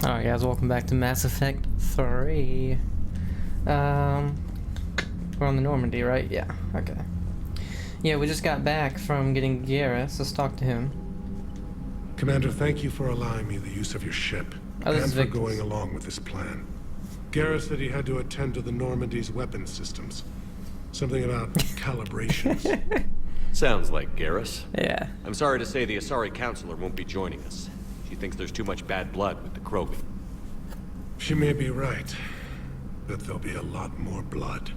Alright guys, welcome back to Mass Effect 3. We're on the Normandy, right? Yeah, okay. Yeah, we just got back from getting Garrus. Let's talk to him. Commander, thank you for allowing me the use of your ship, and for going along with this plan. Garrus said he had to attend to the Normandy's weapons systems. Something about calibrations. Sounds like Garrus. Yeah. I'm sorry to say the Asari Counselor won't be joining us. She thinks there's too much bad blood with the Krogan. She may be right, but there'll be a lot more blood.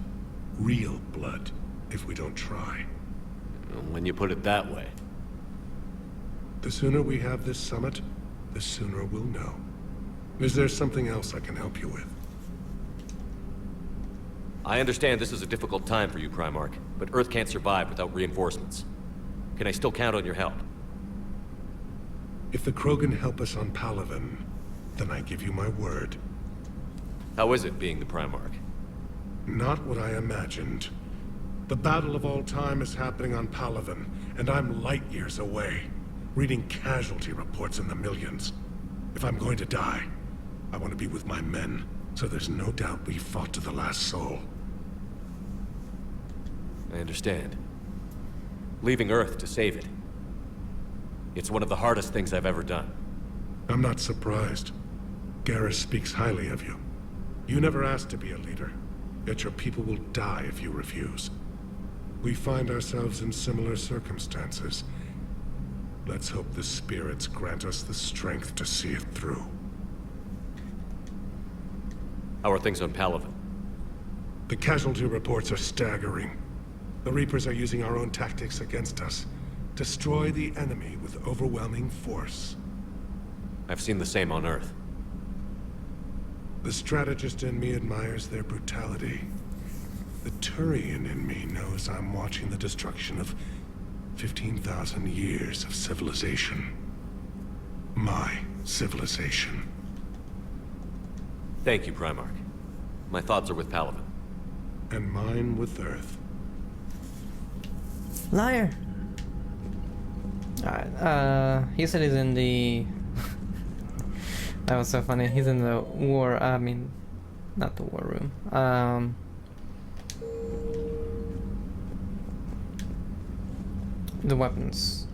Real blood, if we don't try. When you put it that way. The sooner we have this summit, the sooner we'll know. Is there something else I can help you with? I understand this is a difficult time for you, Primarch, but Earth can't survive without reinforcements. Can I still count on your help? If the Krogan help us on Palaven, then I give you my word. How is it being the Primarch? Not what I imagined. The battle of all time is happening on Palaven, and I'm light years away, reading casualty reports in the millions. If I'm going to die, I want to be with my men, so there's no doubt we fought to the last soul. I understand. Leaving Earth to save it. It's one of the hardest things I've ever done. I'm not surprised. Garrus speaks highly of you. You never asked to be a leader, yet your people will die if you refuse. We find ourselves in similar circumstances. Let's hope the spirits grant us the strength to see it through. How are things on Palaven? The casualty reports are staggering. The Reapers are using our own tactics against us. Destroy the enemy with overwhelming force. I've seen the same on Earth. The strategist in me admires their brutality. The Turian in me knows I'm watching the destruction of 15,000 years of civilization. My civilization. Thank you, Primarch. My thoughts are with Palaven. And mine with Earth. Liar! Alright, he said he's in the... That was so funny. He's in the war, I mean, not the war room. The weapons.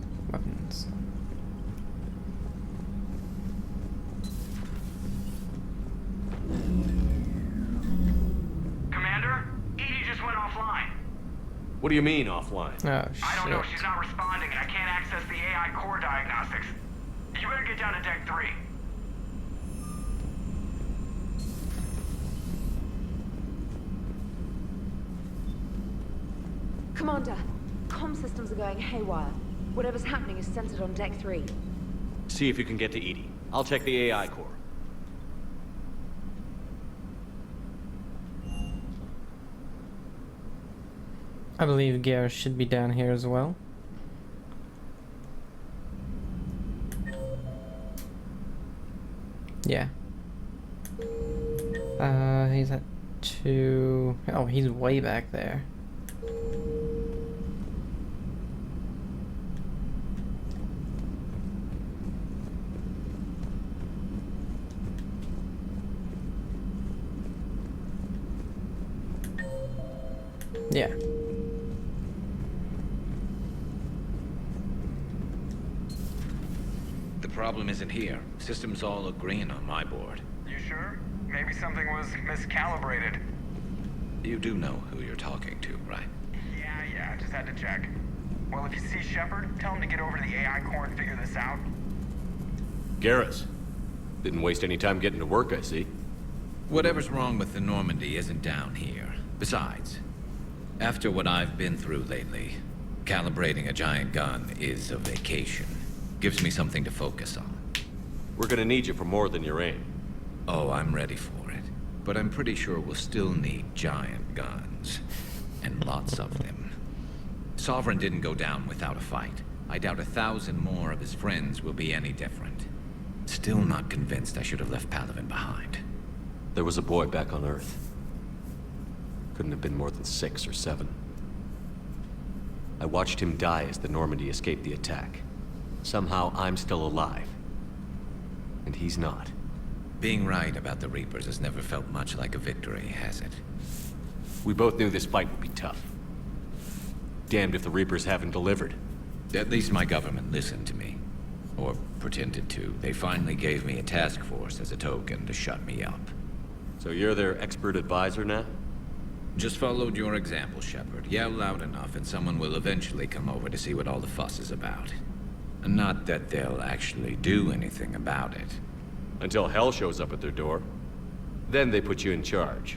Commander, Edie just went offline. What do you mean, offline? Oh, shit. I don't know, she's not responding and I can't access the AI core diagnostics. You better get down to deck 3. Commander, comm systems are going haywire. Whatever's happening is centered on deck 3. See if you can get to Edie. I'll check the AI core. I believe Garrus should be down here as well. Yeah. He's at 2... Oh, he's way back there. Yeah. The problem isn't here. Systems all agreeing on my board. You sure? Maybe something was miscalibrated. You do know who you're talking to, right? Yeah, just had to check. Well, if you see Shepard, tell him to get over to the AI core and figure this out. Garrus. Didn't waste any time getting to work, I see. Whatever's wrong with the Normandy isn't down here. Besides, after what I've been through lately, calibrating a giant gun is a vacation. Gives me something to focus on. We're gonna need you for more than your aim. Oh, I'm ready for it. But I'm pretty sure we'll still need giant guns. And lots of them. Sovereign didn't go down without a fight. I doubt 1,000 more of his friends will be any different. Still not convinced I should have left Palaven behind. There was a boy back on Earth. Couldn't have been more than 6 or 7. I watched him die as the Normandy escaped the attack. Somehow I'm still alive. And he's not. Being right about the Reapers has never felt much like a victory, has it? We both knew this fight would be tough. Damned if the Reapers haven't delivered. At least my government listened to me. Or pretended to. They finally gave me a task force as a token to shut me up. So you're their expert advisor now? Just followed your example, Shepard. Yell loud enough and someone will eventually come over to see what all the fuss is about. Not that they'll actually do anything about it. Until hell shows up at their door. Then they put you in charge.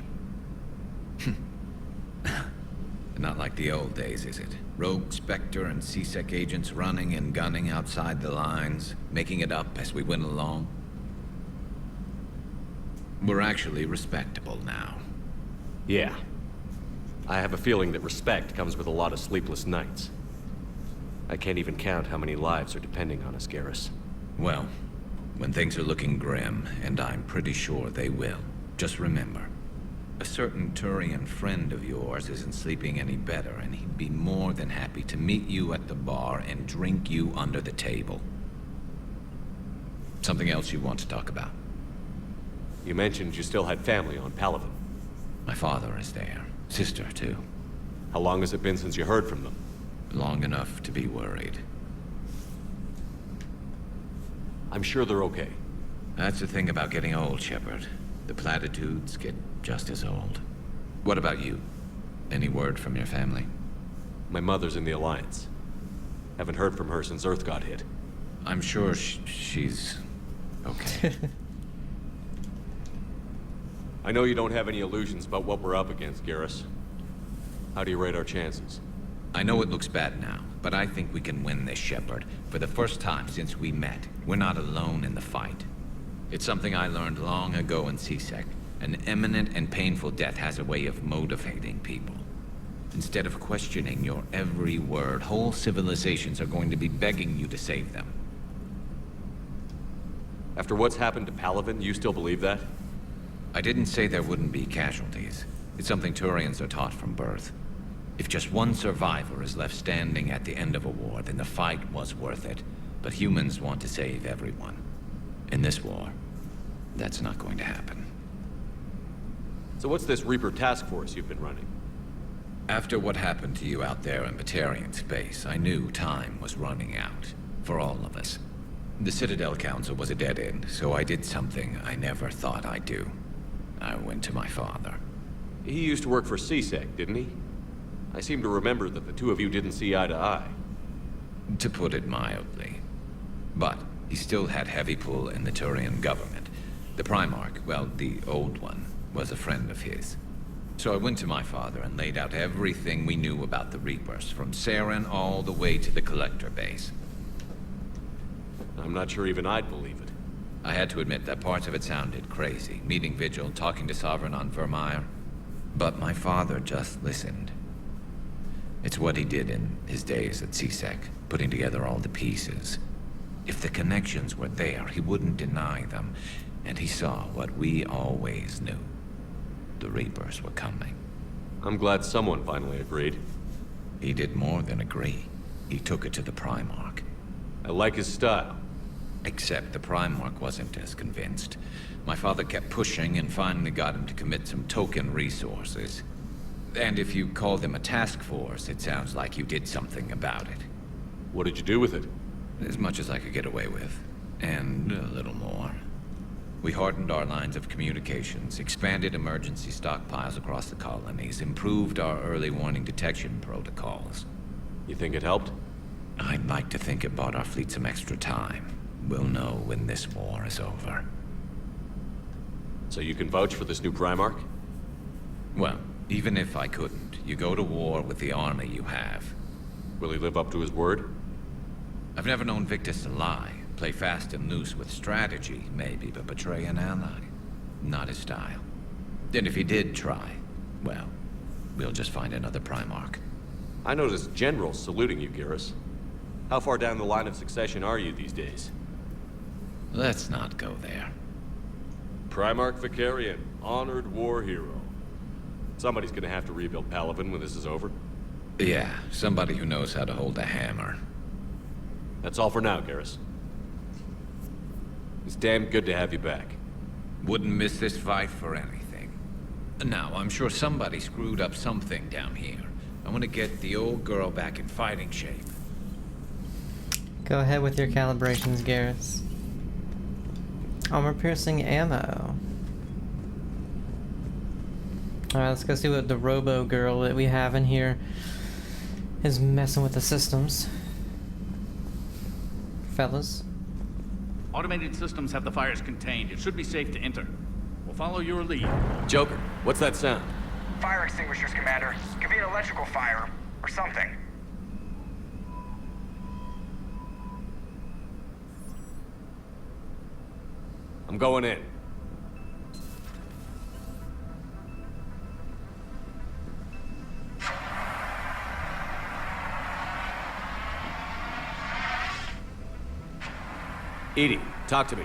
Not like the old days, is it? Rogue Spectre and C-Sec agents running and gunning outside the lines, making it up as we went along. We're actually respectable now. Yeah. I have a feeling that respect comes with a lot of sleepless nights. I can't even count how many lives are depending on us, Garrus. Well, when things are looking grim, and I'm pretty sure they will, just remember, a certain Turian friend of yours isn't sleeping any better, and he'd be more than happy to meet you at the bar and drink you under the table. Something else you want to talk about? You mentioned you still had family on Palaven. My father is there. Sister, too. How long has it been since you heard from them? Long enough to be worried. I'm sure they're okay. That's the thing about getting old, Shepard. The platitudes get just as old. What about you? Any word from your family? My mother's in the Alliance. Haven't heard from her since Earth got hit. I'm sure she's okay. I know you don't have any illusions about what we're up against, Garrus. How do you rate our chances? I know it looks bad now, but I think we can win this, Shepard. For the first time since we met, we're not alone in the fight. It's something I learned long ago in C-Sec. An imminent and painful death has a way of motivating people. Instead of questioning your every word, whole civilizations are going to be begging you to save them. After what's happened to Palaven, you still believe that? I didn't say there wouldn't be casualties. It's something Turians are taught from birth. If just one survivor is left standing at the end of a war, then the fight was worth it. But humans want to save everyone. In this war, that's not going to happen. So what's this Reaper task force you've been running? After what happened to you out there in Batarian space, I knew time was running out. For all of us. The Citadel Council was a dead end, so I did something I never thought I'd do. I went to my father. He used to work for C-Sec, didn't he? I seem to remember that the two of you didn't see eye to eye. To put it mildly. But he still had heavy pull in the Turian government. The Primarch, well, the old one, was a friend of his. So I went to my father and laid out everything we knew about the Reapers, from Saren all the way to the Collector base. I'm not sure even I'd believe it. I had to admit that parts of it sounded crazy, meeting Vigil, talking to Sovereign on Vermeer. But my father just listened. It's what he did in his days at C-Sec, putting together all the pieces. If the connections were there, he wouldn't deny them, and he saw what we always knew. The Reapers were coming. I'm glad someone finally agreed. He did more than agree. He took it to the Primarch. I like his style. Except the Primarch wasn't as convinced. My father kept pushing and finally got him to commit some token resources. And if you call them a task force, it sounds like you did something about it. What did you do with it? As much as I could get away with. And a little more. We hardened our lines of communications, expanded emergency stockpiles across the colonies, improved our early warning detection protocols. You think it helped? I'd like to think it bought our fleet some extra time. We'll know when this war is over. So you can vouch for this new Primarch? Well, even if I couldn't, you go to war with the army you have. Will he live up to his word? I've never known Victus to lie. Play fast and loose with strategy, maybe, but betray an ally. Not his style. And if he did try, well, we'll just find another Primarch. I noticed generals saluting you, Garrus. How far down the line of succession are you these days? Let's not go there. Primarch Vicarian, honored war hero. Somebody's gonna have to rebuild Palaven when this is over. Yeah, somebody who knows how to hold a hammer. That's all for now, Garrus. It's damn good to have you back. Wouldn't miss this fight for anything. Now, I'm sure somebody screwed up something down here. I want to get the old girl back in fighting shape. Go ahead with your calibrations, Garrus. Armor-piercing ammo. Alright, let's go see what the robo girl that we have in here is messing with the systems. Fellas. Automated systems have the fires contained. It should be safe to enter. We'll follow your lead. Joker, what's that sound? Fire extinguishers, Commander. Could be an electrical fire, or something. I'm going in. Edie, talk to me.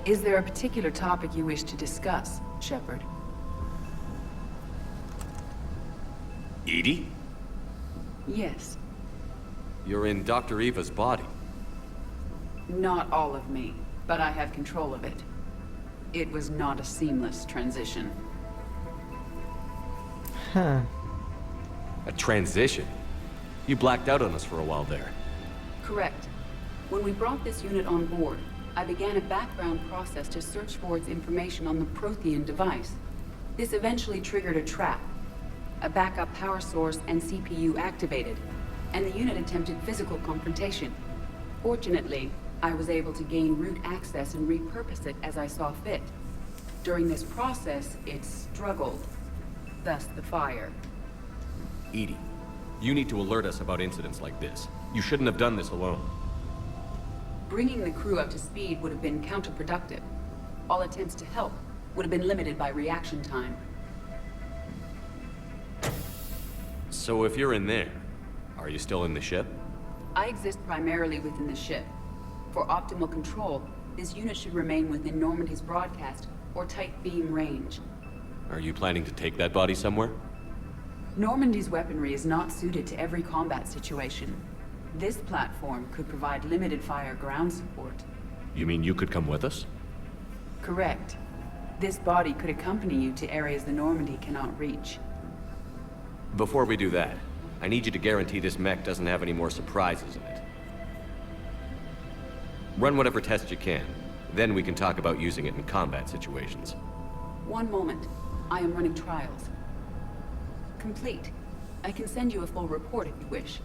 Is there a particular topic you wish to discuss, Shepard? Edie? Yes. You're in Dr. Eva's body. Not all of me, but I have control of it. It was not a seamless transition. Huh. A transition? You blacked out on us for a while there. Correct. When we brought this unit on board, I began a background process to search for its information on the Prothean device. This eventually triggered a trap. A backup power source and CPU activated, and the unit attempted physical confrontation. Fortunately, I was able to gain root access and repurpose it as I saw fit. During this process, it struggled. Thus the fire. Edie, you need to alert us about incidents like this. You shouldn't have done this alone. Bringing the crew up to speed would have been counterproductive. All attempts to help would have been limited by reaction time. So if you're in there, are you still in the ship? I exist primarily within the ship. For optimal control, this unit should remain within Normandy's broadcast or tight beam range. Are you planning to take that body somewhere? Normandy's weaponry is not suited to every combat situation. This platform could provide limited fire ground support. You mean you could come with us? Correct. This body could accompany you to areas the Normandy cannot reach. Before we do that, I need you to guarantee this mech doesn't have any more surprises in it. Run whatever tests you can. Then we can talk about using it in combat situations. One moment. I am running trials. Complete. I can send you a full report if you wish.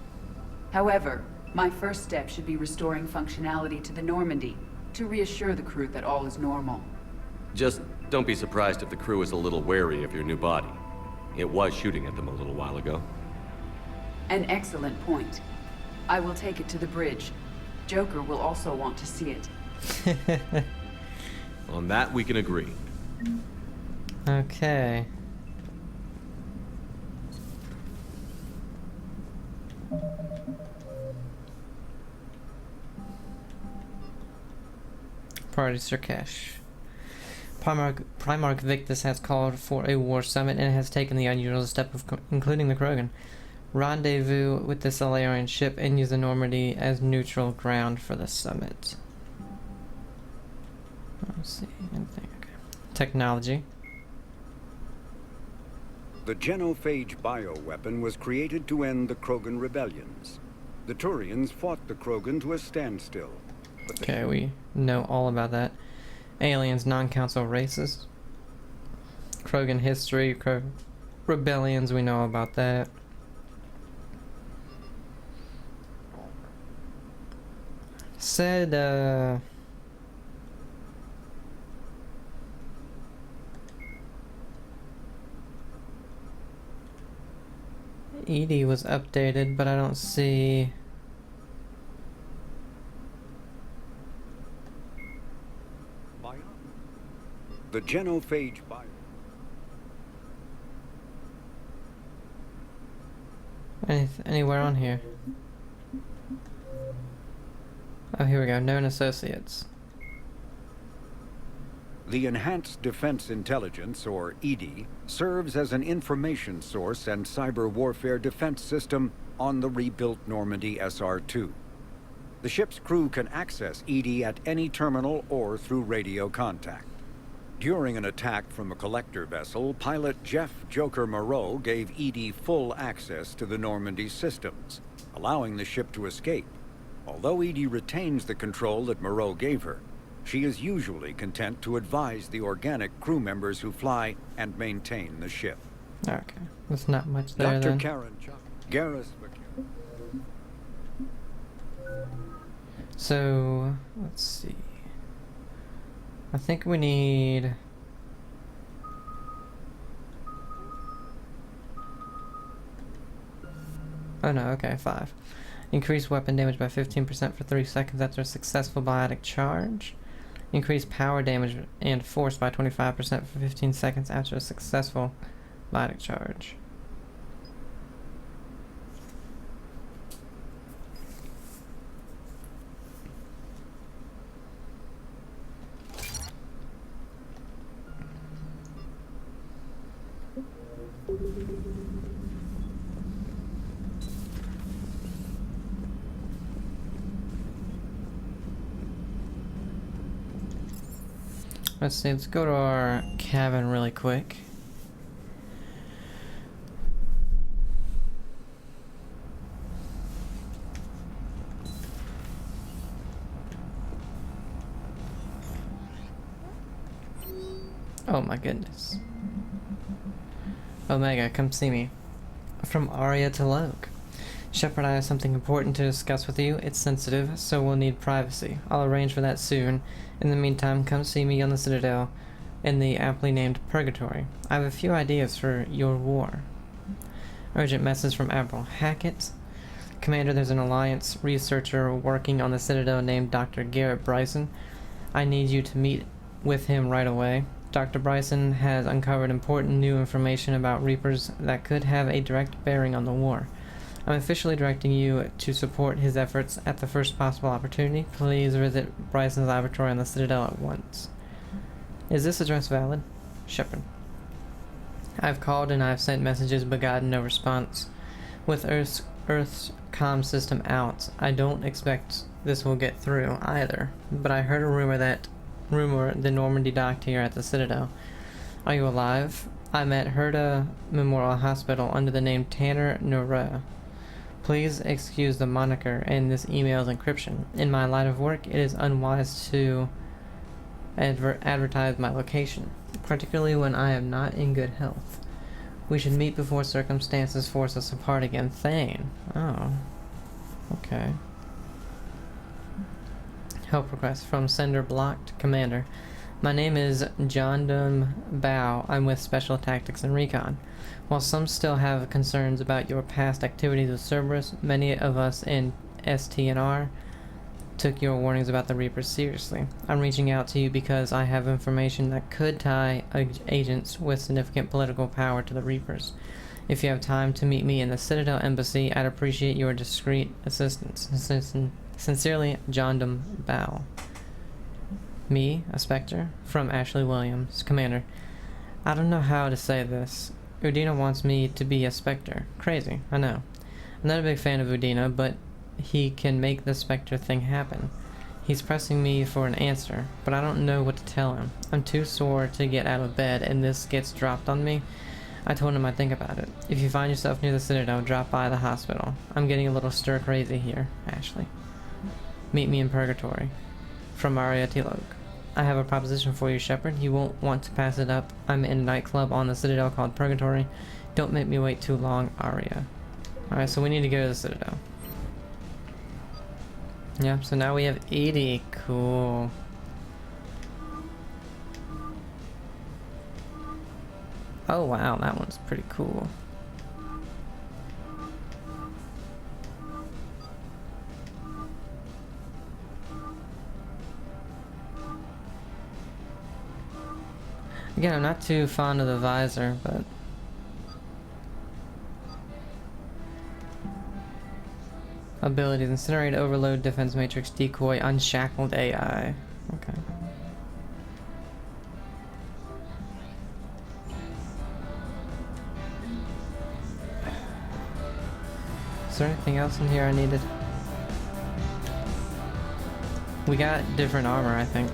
However, my first step should be restoring functionality to the Normandy to reassure the crew that all is normal. Just don't be surprised if the crew is a little wary of your new body. It was shooting at them a little while ago. An excellent point. I will take it to the bridge. Joker will also want to see it. On that, we can agree. Okay. Party Sirkesh. Primarch Victus has called for a war summit and has taken the unusual step of including the Krogan. Rendezvous with the Solarian ship and use the Normandy as neutral ground for the summit. Let's see, anything, okay. Technology. The genophage bioweapon was created to end the Krogan rebellions. The Turians fought the Krogan to a standstill. But Okay, we know all about that. Aliens, non-council races. Krogan history, rebellions, we know about that. Said, Edie was updated, but I don't see... the genophage bio... Anywhere on here? Oh, here we go. Known associates. The Enhanced Defense Intelligence, or EDI, serves as an information source and cyber warfare defense system on the rebuilt Normandy SR-2. The ship's crew can access EDI at any terminal or through radio contact. During an attack from a collector vessel, pilot Jeff Joker Moreau gave EDI full access to the Normandy systems, allowing the ship to escape. Although EDI retains the control that Moreau gave her, she is usually content to advise the organic crew members who fly and maintain the ship. Okay, there's not much there Dr. then. Karen Garrus. So, let's see. I think we need... Oh no, okay, 5. Increase weapon damage by 15% for 3 seconds after a successful biotic charge. Increase power damage and force by 25% for 15 seconds after a successful biotic charge. Let's see, let's go to our cabin really quick. Oh my goodness. Omega, come see me. From Aria to Loke. Shepard, I have something important to discuss with you. It's sensitive, so we'll need privacy. I'll arrange for that soon. In the meantime, come see me on the Citadel in the aptly named Purgatory. I have a few ideas for your war. Urgent message from Admiral Hackett. Commander, there's an Alliance researcher working on the Citadel named Dr. Garrett Bryson. I need you to meet with him right away. Dr. Bryson has uncovered important new information about Reapers that could have a direct bearing on the war. I'm officially directing you to support his efforts at the first possible opportunity. Please visit Bryson's laboratory on the Citadel at once. Is this address valid? Shepard. I've called and I've sent messages but gotten no response. With Earth's comm system out, I don't expect this will get through either. But I heard a rumor the Normandy docked here at the Citadel. Are you alive? I'm at Herta Memorial Hospital under the name Tanner Nora. Please excuse the moniker and this email's encryption. In my line of work, it is unwise to advertise my location, particularly when I am not in good health. We should meet before circumstances force us apart again. Thane. Oh. Okay. Help request from sender blocked. Commander. My name is Jondum Bao. I'm with Special Tactics and Recon. While some still have concerns about your past activities with Cerberus, many of us in STNR took your warnings about the Reapers seriously. I'm reaching out to you because I have information that could tie agents with significant political power to the Reapers. If you have time to meet me in the Citadel Embassy, I'd appreciate your discreet assistance. Sincerely, Jondum Bao. Me, a Spectre, from Ashley Williams. Commander, I don't know how to say this. Udina wants me to be a Spectre. Crazy, I know. I'm not a big fan of Udina, but he can make the Spectre thing happen. He's pressing me for an answer, but I don't know what to tell him. I'm too sore to get out of bed, and this gets dropped on me. I told him I'd think about it. If you find yourself near the Citadel, drop by the hospital. I'm getting a little stir-crazy here, Ashley. Meet me in Purgatory. From Aria to Loke. I have a proposition for you, Shepard. You won't want to pass it up. I'm in a nightclub on the Citadel called Purgatory. Don't make me wait too long, Aria. Alright, so we need to go to the Citadel. Yeah, so now we have 80. Cool. Oh wow, that one's pretty cool. Again, I'm not too fond of the visor, but... Abilities: Incinerate, Overload, Defense Matrix, Decoy, Unshackled AI. Okay. Is there anything else in here I needed? We got different armor, I think.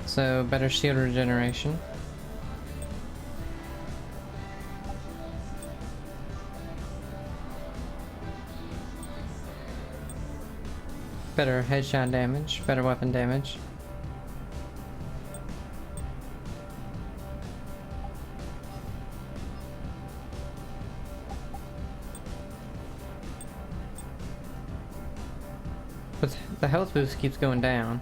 So, better shield regeneration. Better headshot damage, better weapon damage. But the health boost keeps going down.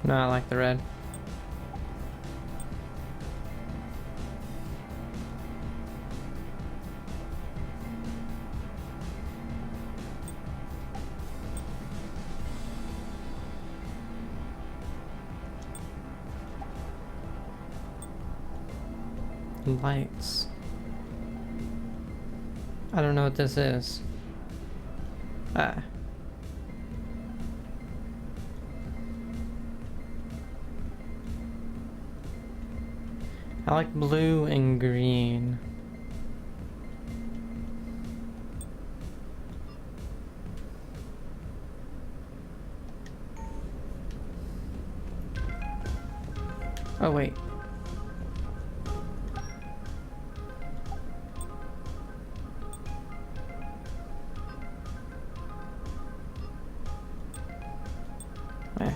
No, I like the red. Lights. I don't know what this is. Ah. I like blue and green. Oh wait. Eh.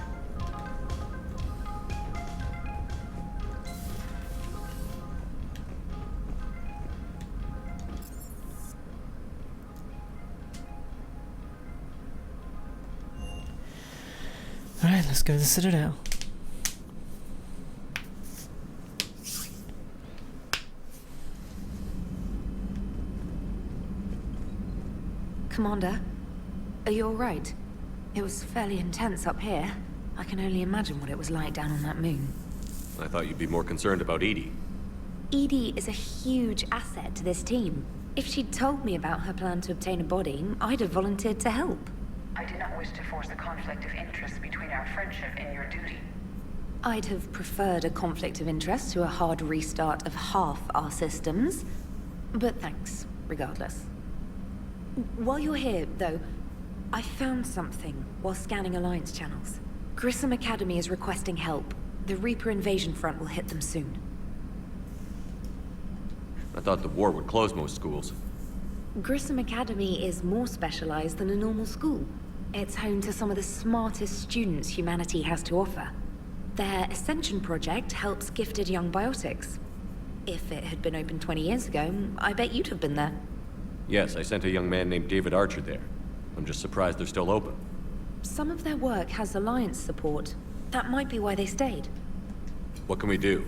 Alright, let's go to the Citadel. Commander, are you alright? It was fairly intense up here. I can only imagine what it was like down on that moon. I thought you'd be more concerned about Edie. Edie is a huge asset to this team. If she'd told me about her plan to obtain a body, I'd have volunteered to help. I did not wish to force a conflict of interest between our friendship and your duty. I'd have preferred a conflict of interest to a hard restart of half our systems. But thanks, regardless. While you're here, though, I found something while scanning Alliance channels. Grissom Academy is requesting help. The Reaper invasion front will hit them soon. I thought the war would close most schools. Grissom Academy is more specialized than a normal school. It's home to some of the smartest students humanity has to offer. Their Ascension project helps gifted young biotics. If it had been open 20 years ago, I bet you'd have been there. Yes, I sent a young man named David Archer there. I'm just surprised they're still open. Some of their work has Alliance support. That might be why they stayed. What can we do?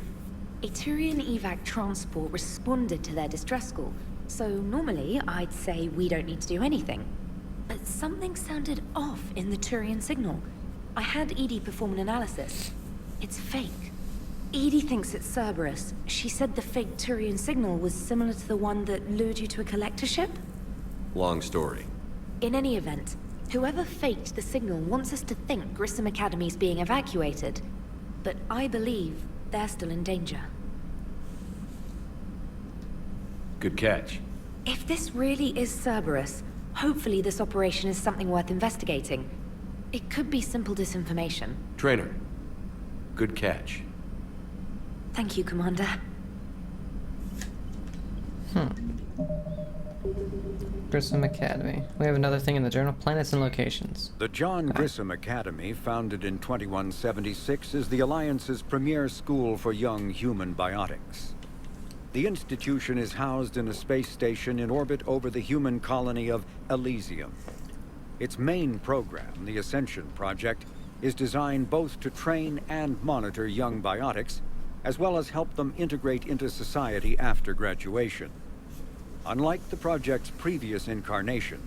A Turian evac transport responded to their distress call, so normally I'd say we don't need to do anything. But something sounded off in the Turian signal. I had Edie perform an analysis. It's fake. Edie thinks it's Cerberus. She said the fake Turian signal was similar to the one that lured you to a collector ship? Long story. In any event, whoever faked the signal wants us to think Grissom Academy's being evacuated. But I believe they're still in danger. Good catch. If this really is Cerberus, hopefully this operation is something worth investigating. It could be simple disinformation. Trainer. Good catch. Thank you, Commander. Grissom Academy. We have another thing in the journal. Planets and locations. The John Grissom Academy, founded in 2176, is the Alliance's premier school for young human biotics. The institution is housed in a space station in orbit over the human colony of Elysium. Its main program, the Ascension Project, is designed both to train and monitor young biotics, as well as help them integrate into society after graduation. Unlike the project's previous incarnation,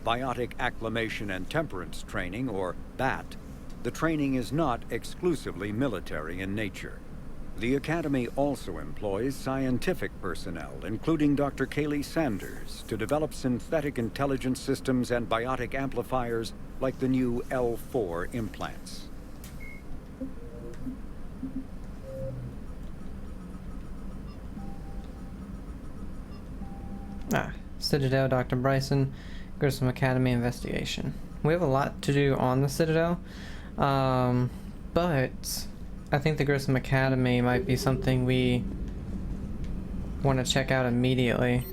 Biotic Acclimation and Temperance Training, or BAT, the training is not exclusively military in nature. The Academy also employs scientific personnel, including Dr. Kaylee Sanders, to develop synthetic intelligence systems and biotic amplifiers like the new L4 implants. Citadel, Dr. Bryson, Grissom Academy investigation. We have a lot to do on the Citadel, but I think the Grissom Academy might be something we want to check out immediately.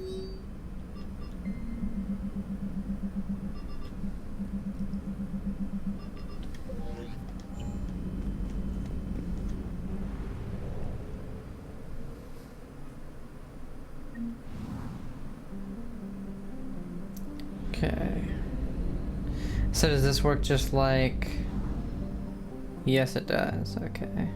Okay. So does this work just like... Yes, it does. Okay.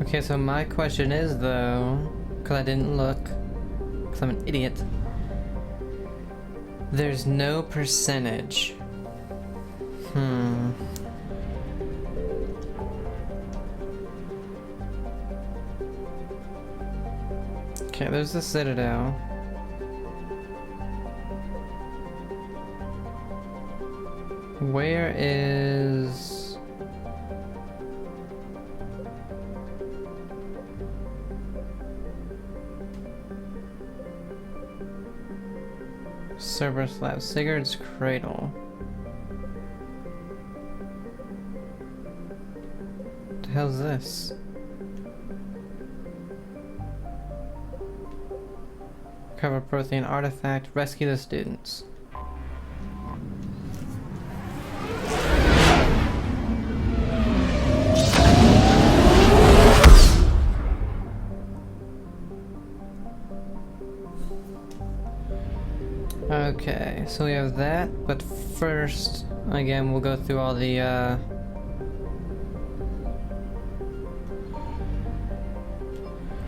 Okay, so my question is though, because I didn't look, because I'm an idiot. There's no percentage. Okay, there's the Citadel. Where is... Cerberus Lab, Sigurd's Cradle. What the hell's this? Recover Prothean artifact, rescue the students. Okay, so we have that, but first, again, we'll go through all the,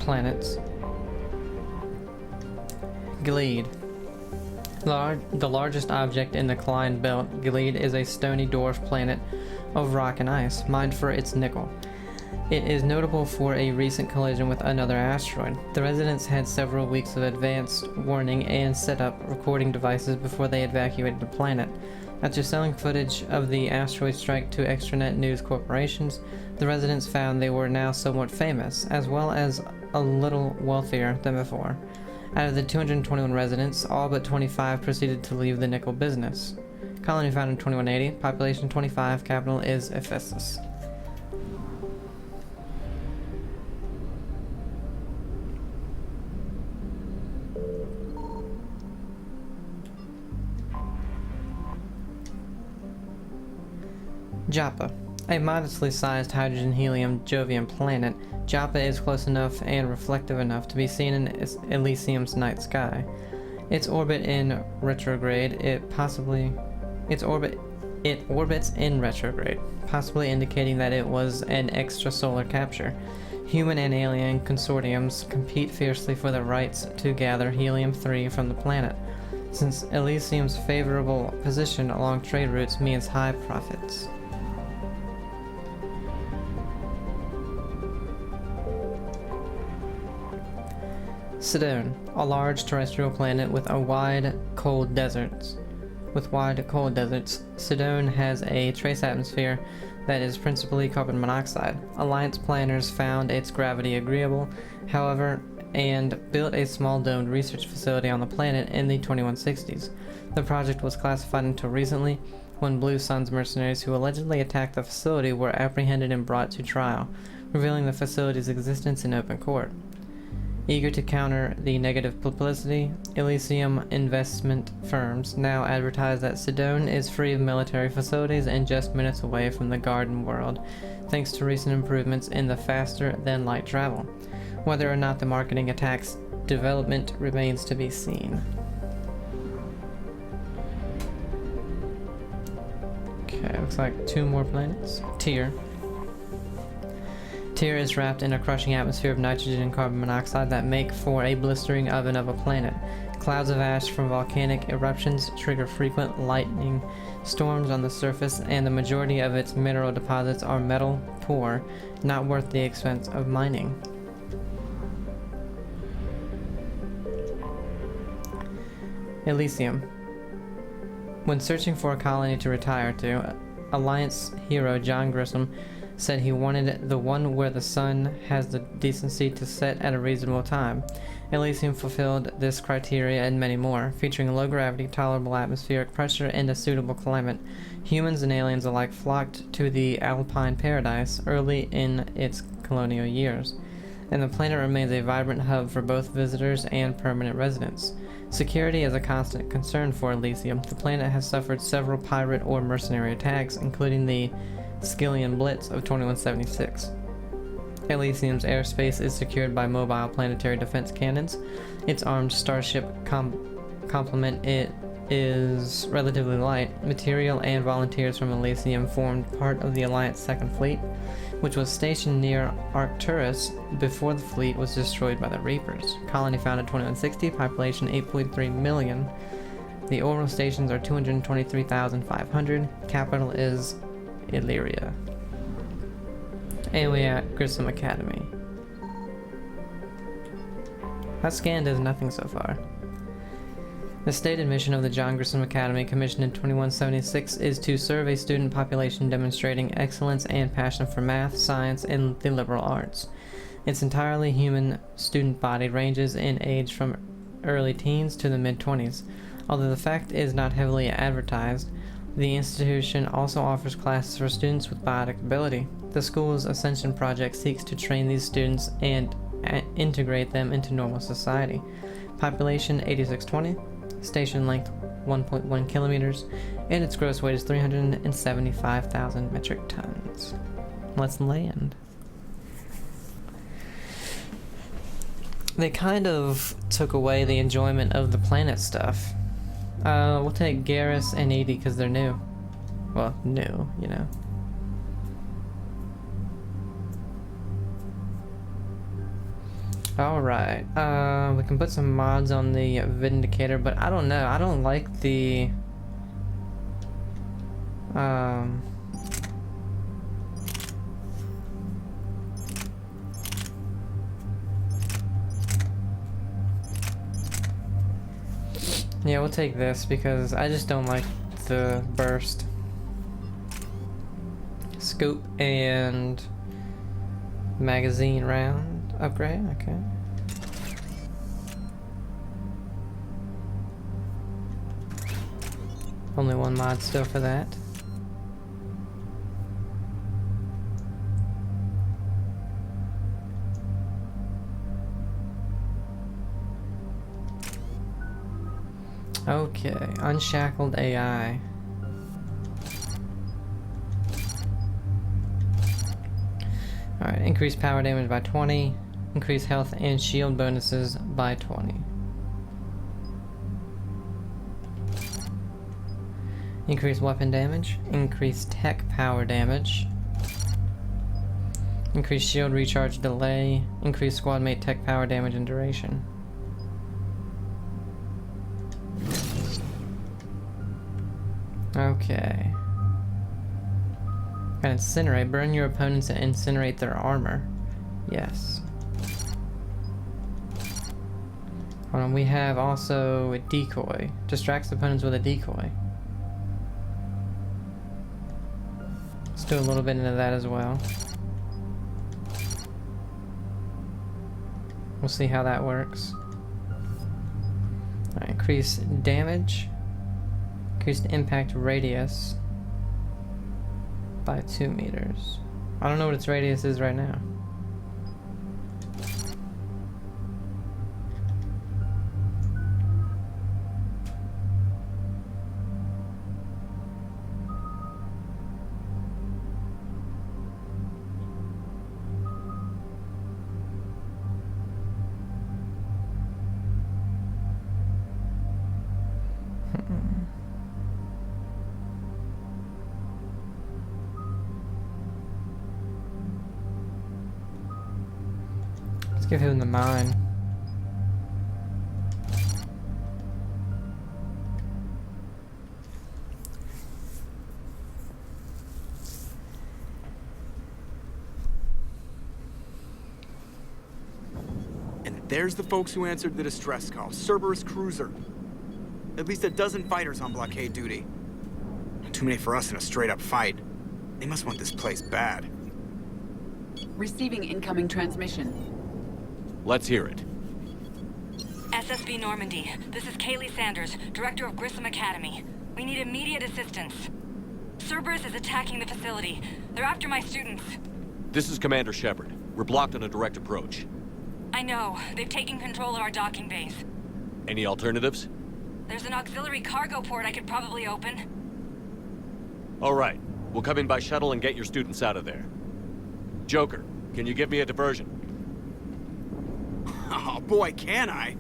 planets. Gilead. The largest object in the Klein Belt, Gilead is a stony dwarf planet of rock and ice, mined for its nickel. It is notable for a recent collision with another asteroid. The residents had several weeks of advanced warning and set up recording devices before they evacuated the planet. After selling footage of the asteroid strike to extranet news corporations, the residents found they were now somewhat famous, as well as a little wealthier than before. Out of the 221 residents, all but 25 proceeded to leave the nickel business. Colony founded in 2180, population 25, capital is Ephesus. Joppa. A modestly sized hydrogen-helium Jovian planet, Joppa is close enough and reflective enough to be seen in Elysium's night sky. Its orbit in retrograde, it orbits in retrograde, possibly indicating that it was an extrasolar capture. Human and alien consortiums compete fiercely for the rights to gather helium-3 from the planet, since Elysium's favorable position along trade routes means high profits. Sidon, a large terrestrial planet with wide, cold deserts. Sidon has a trace atmosphere that is principally carbon monoxide. Alliance planners found its gravity agreeable, however, and built a small domed research facility on the planet in the 2160s. The project was classified until recently, when Blue Sun's mercenaries who allegedly attacked the facility were apprehended and brought to trial, revealing the facility's existence in open court. Eager to counter the negative publicity, Elysium investment firms now advertise that Sedone is free of military facilities and just minutes away from the garden world, thanks to recent improvements in the faster-than-light travel. Whether or not the marketing attacks development remains to be seen. Okay, looks like 2 more planets. Tyr. Tyr is wrapped in a crushing atmosphere of nitrogen and carbon monoxide that make for a blistering oven of a planet. Clouds of ash from volcanic eruptions trigger frequent lightning storms on the surface, and the majority of its mineral deposits are metal poor, not worth the expense of mining. Elysium. When searching for a colony to retire to, Alliance hero John Grissom said he wanted the one where the sun has the decency to set at a reasonable time. Elysium fulfilled this criteria and many more, featuring low gravity, tolerable atmospheric pressure, and a suitable climate. Humans and aliens alike flocked to the alpine paradise early in its colonial years, and the planet remains a vibrant hub for both visitors and permanent residents. Security is a constant concern for Elysium. The planet has suffered several pirate or mercenary attacks, including the Skillian Blitz of 2176. Elysium's airspace is secured by mobile planetary defense cannons. Its armed starship complement it is relatively light. Material and volunteers from Elysium formed part of the Alliance Second Fleet, which was stationed near Arcturus before the fleet was destroyed by the Reapers. Colony founded 2160, population 8.3 million. The orbital stations are 223,500. Capital is Illyria. And we at Grissom Academy. That scan does nothing so far. The stated mission of the John Grissom Academy, commissioned in 2176, is to serve a student population demonstrating excellence and passion for math, science, and the liberal arts. Its entirely human student body ranges in age from early teens to the mid-20s. Although the fact is not heavily advertised, the institution also offers classes for students with biotic ability. The school's Ascension project seeks to train these students and integrate them into normal society. Population 8620, station length 1.1 kilometers, and its gross weight is 375,000 metric tons. Let's land. They kind of took away the enjoyment of the planet stuff. We'll take Garrus and Edie because they're new. Well, new, you know. Alright, we can put some mods on the Vindicator, but I don't know. I don't like the... Yeah, we'll take this because I just don't like the burst. Scope and magazine round upgrade, okay. Only one mod still for that. Okay, unshackled AI. Alright, increase power damage by 20, increase health and shield bonuses by 20. Increase weapon damage, increase tech power damage, increase shield recharge delay, increase squad mate tech power damage and duration. Okay. Got incinerate. Burn your opponents and incinerate their armor. Yes. Hold on, we have also a decoy. Distracts opponents with a decoy. Let's do a little bit into that as well. We'll see how that works. Alright, increase damage. Increased impact radius by 2 meters. I don't know what its radius is right now. give him the mine. And there's the folks who answered the distress call. Cerberus cruiser. At least a dozen fighters on blockade duty. Too many for us in a straight-up fight. They must want this place bad. Receiving incoming transmission. Let's hear it. SSB Normandy. This is Kaylee Sanders, director of Grissom Academy. We need immediate assistance. Cerberus is attacking the facility. They're after my students. This is Commander Shepard. We're blocked on a direct approach. I know. They've taken control of our docking base. Any alternatives? There's an auxiliary cargo port I could probably open. All right. We'll come in by shuttle and get your students out of there. Joker, can you give me a diversion? Oh boy, can I!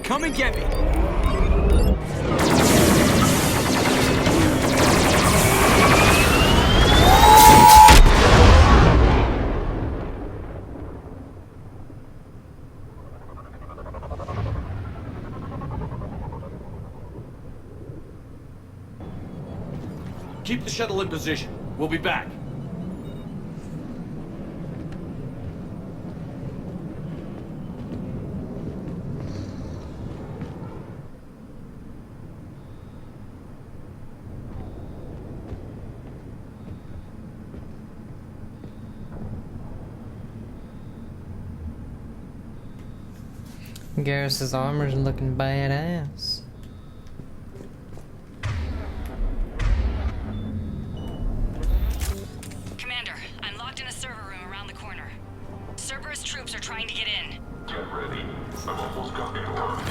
Come and get me! Keep the shuttle in position. We'll be back. Garrus's armor's looking badass. Commander, I'm locked in a server room around the corner. Cerberus troops are trying to get in. Get ready. I've almost got the door.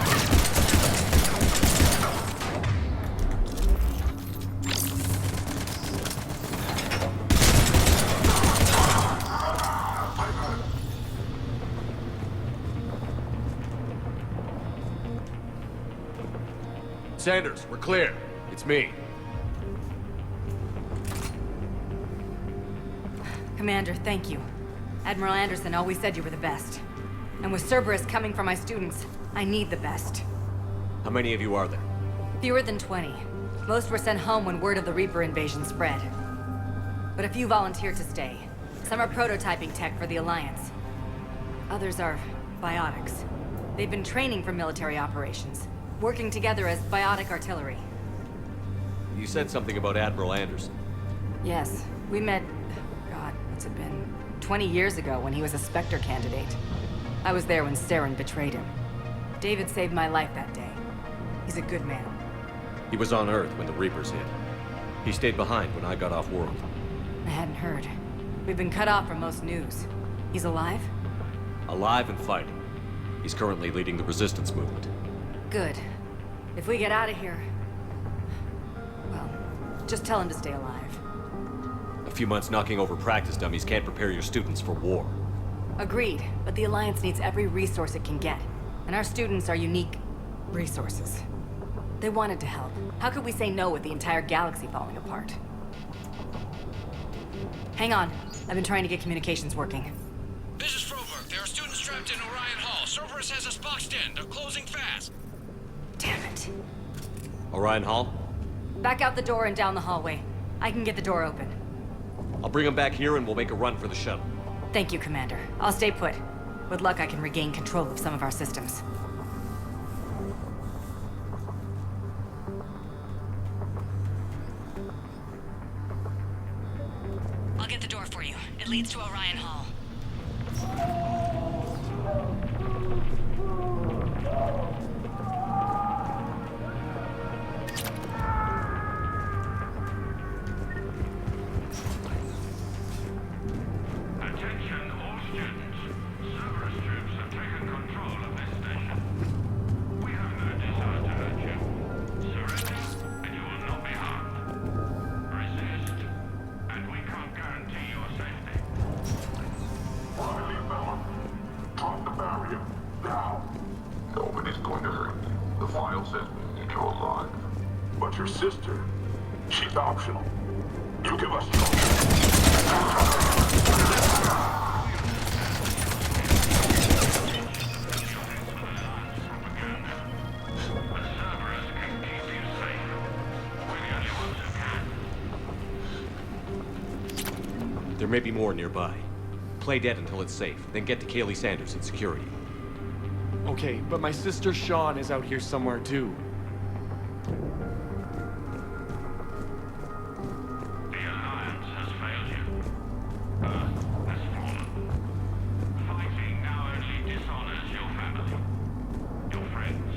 Sanders, we're clear. It's me. Commander, thank you. Admiral Anderson always said you were the best. And with Cerberus coming for my students, I need the best. How many of you are there? Fewer than 20. Most were sent home when word of the Reaper invasion spread. But a few volunteered to stay. Some are prototyping tech for the Alliance. Others are biotics. They've been training for military operations, working together as biotic artillery. You said something about Admiral Anderson. Yes, we met, God, what's it been? 20 years ago when he was a Spectre candidate. I was there when Saren betrayed him. David saved my life that day. He's a good man. He was on Earth when the Reapers hit. He stayed behind when I got off world. I hadn't heard. We've been cut off from most news. He's alive? Alive and fighting. He's currently leading the resistance movement. Good. If we get out of here... well, just tell him to stay alive. A few months knocking over practice dummies can't prepare your students for war. Agreed, but the Alliance needs every resource it can get. And our students are unique resources. They wanted to help. How could we say no with the entire galaxy falling apart? Hang on. I've been trying to get communications working. This is Froberg. There are students trapped in Orion Hall. Cerberus has us boxed in. They're closing fast. Damn it. Orion Hall? Back out the door and down the hallway. I can get the door open. I'll bring them back here and we'll make a run for the shuttle. Thank you, Commander. I'll stay put. With luck, I can regain control of some of our systems. I'll get the door for you. It leads to Orion Hall. Attention all students. Cerberus troops have taken control of this station. We have no desire to hurt you. Surrender file says you're alive. But your sister, she's optional. You give us There may be more nearby. Play dead until it's safe, then get to Kaylee Sanders in security. Okay, but my sister Sean is out here somewhere too. the Alliance has failed you. Earth has fallen. Fighting now only dishonors your family, your friends.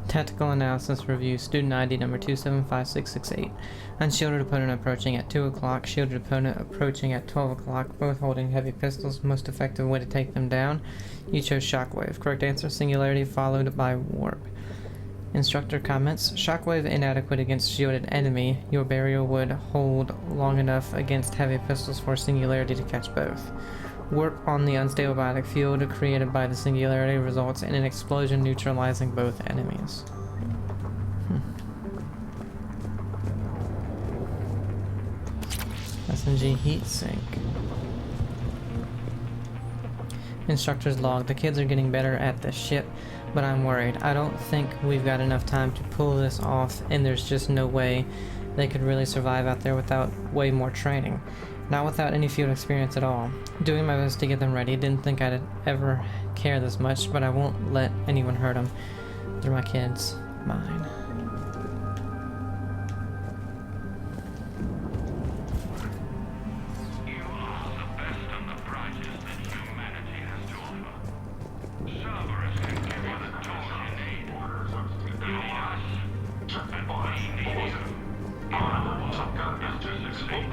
Tactical Analysis Review, Student ID number 275668. Unshielded opponent approaching at 2 o'clock, shielded opponent approaching at 12 o'clock, both holding heavy pistols. Most effective way to take them down. You chose Shockwave. Correct answer, Singularity followed by Warp. Instructor comments, Shockwave inadequate against shielded enemy. Your barrier would hold long enough against heavy pistols for Singularity to catch both. Warp on the unstable biotic field created by the Singularity results in an explosion neutralizing both enemies. SMG heatsink. Instructor's log. The kids are getting better at the ship, but I'm worried. I don't think we've got enough time to pull this off, and there's just no way they could really survive out there without way more training. Not without any field experience at all. Doing my best to get them ready. Didn't think I'd ever care this much, but I won't let anyone hurt them. They're my kids. Mine. You are the best and the brightest that humanity has to offer. Cerberus can give you the tools you need. You need us, and we need you. I've got business to explain.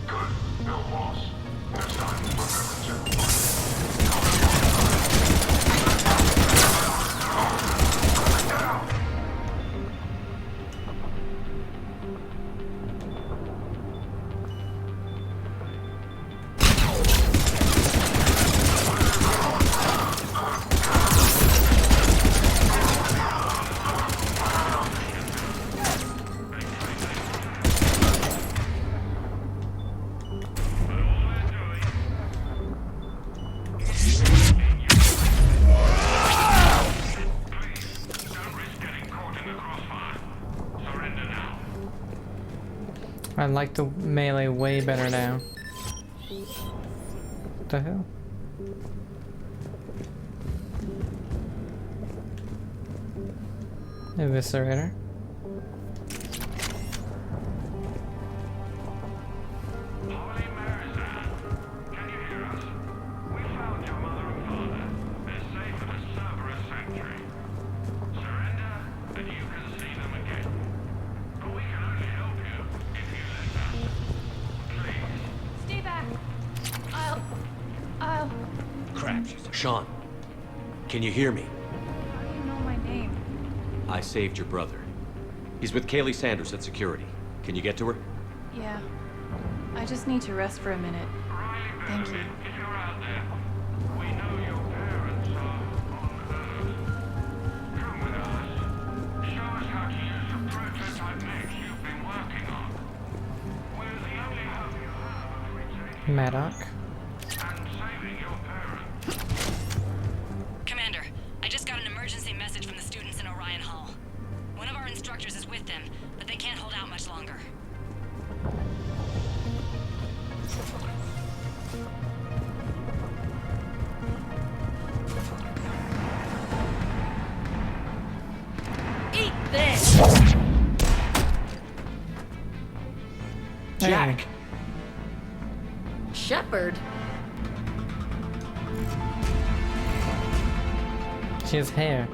Good, no loss. Next time, remember to... I like the melee way better now. What the hell? Eviscerator. Sean, can you hear me? How do you know my name? I saved your brother. He's with Kaylee Sanders at security. Can you get to her? Yeah. I just need to rest for a minute. Thank you. If you're out there, we know your parents are on Earth. Come with us. Show us how to use the prototype mech you've been working on. We're the only hope you have of retaining Maddock. and saving your parents. Commander, I just got an emergency message from the students in Orion Hall. One of our instructors is with them, but they can't hold out much longer. Eat this! Jack! Shepard? She has hair.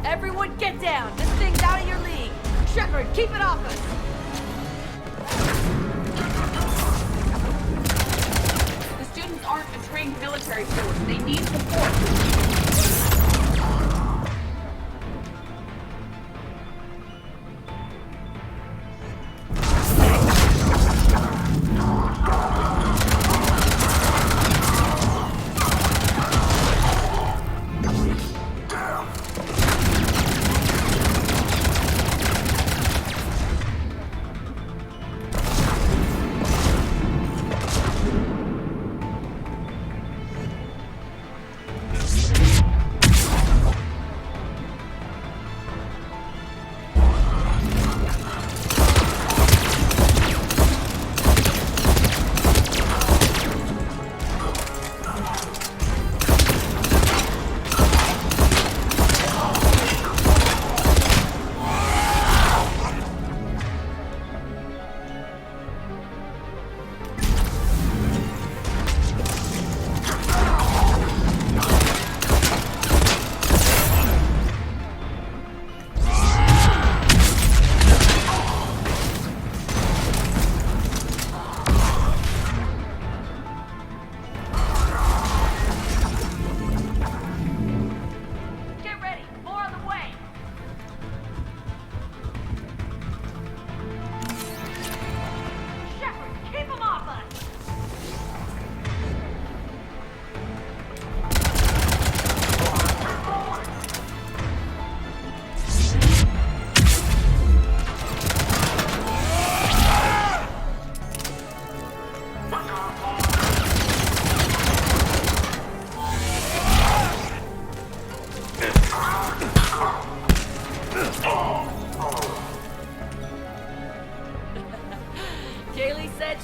Everyone get down! This thing's out of your league! Shepard, keep it off us! The students aren't betraying military force. They need support.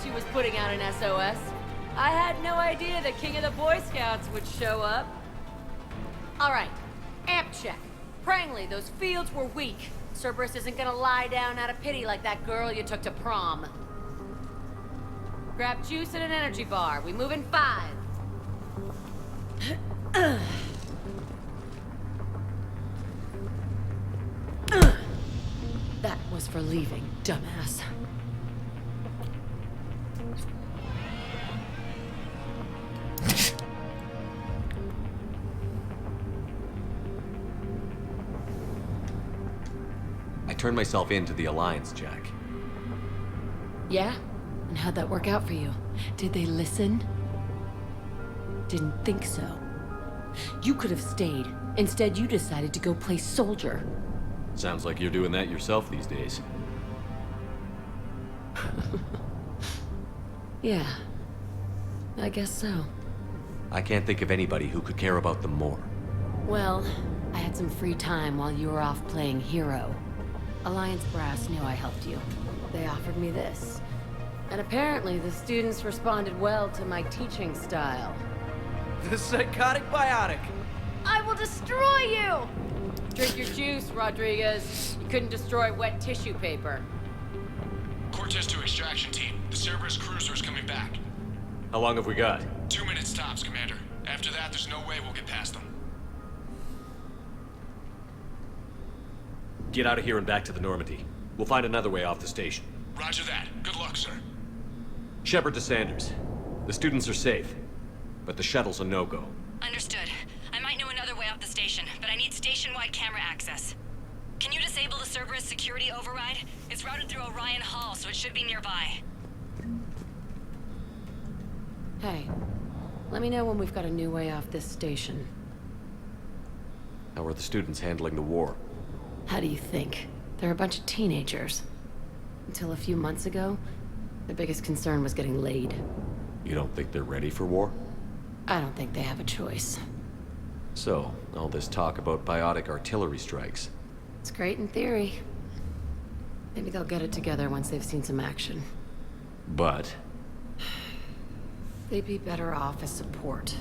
She was putting out an SOS. I had no idea the king of the Boy Scouts would show up. All right, amp check. Prangley, those fields were weak. Cerberus isn't gonna lie down out of pity like that girl you took to prom. Grab juice and an energy bar. We move in 5. That was for leaving, dumbass. I turned myself in to the Alliance, Jack. Yeah? And how'd that work out for you? Did they listen? Didn't think so. You could have stayed. Instead, you decided to go play soldier. Sounds like you're doing that yourself these days. Yeah. I guess so. I can't think of anybody who could care about them more. Well, I had some free time while you were off playing hero. Alliance Brass knew I helped you. They offered me this. And apparently the students responded well to my teaching style. The psychotic biotic! I will destroy you! Drink your juice, Rodriguez. You couldn't destroy wet tissue paper. Cortez to extraction team. The Cerberus cruiser is coming back. How long have we got? 2 minutes tops, Commander. After that, there's no way we'll get past them. Get out of here and back to the Normandy. We'll find another way off the station. Roger that. Good luck, sir. Shepard to Sanders. The students are safe, but the shuttle's a no-go. Understood. I might know another way off the station, but I need station-wide camera access. Can you disable the Cerberus security override? It's routed through Orion Hall, so it should be nearby. Hey, let me know when we've got a new way off this station. How are the students handling the war? How do you think? They're a bunch of teenagers. Until a few months ago, their biggest concern was getting laid. You don't think they're ready for war? I don't think they have a choice. So, all this talk about biotic artillery strikes. It's great in theory. Maybe they'll get it together once they've seen some action. But? They'd be better off as support.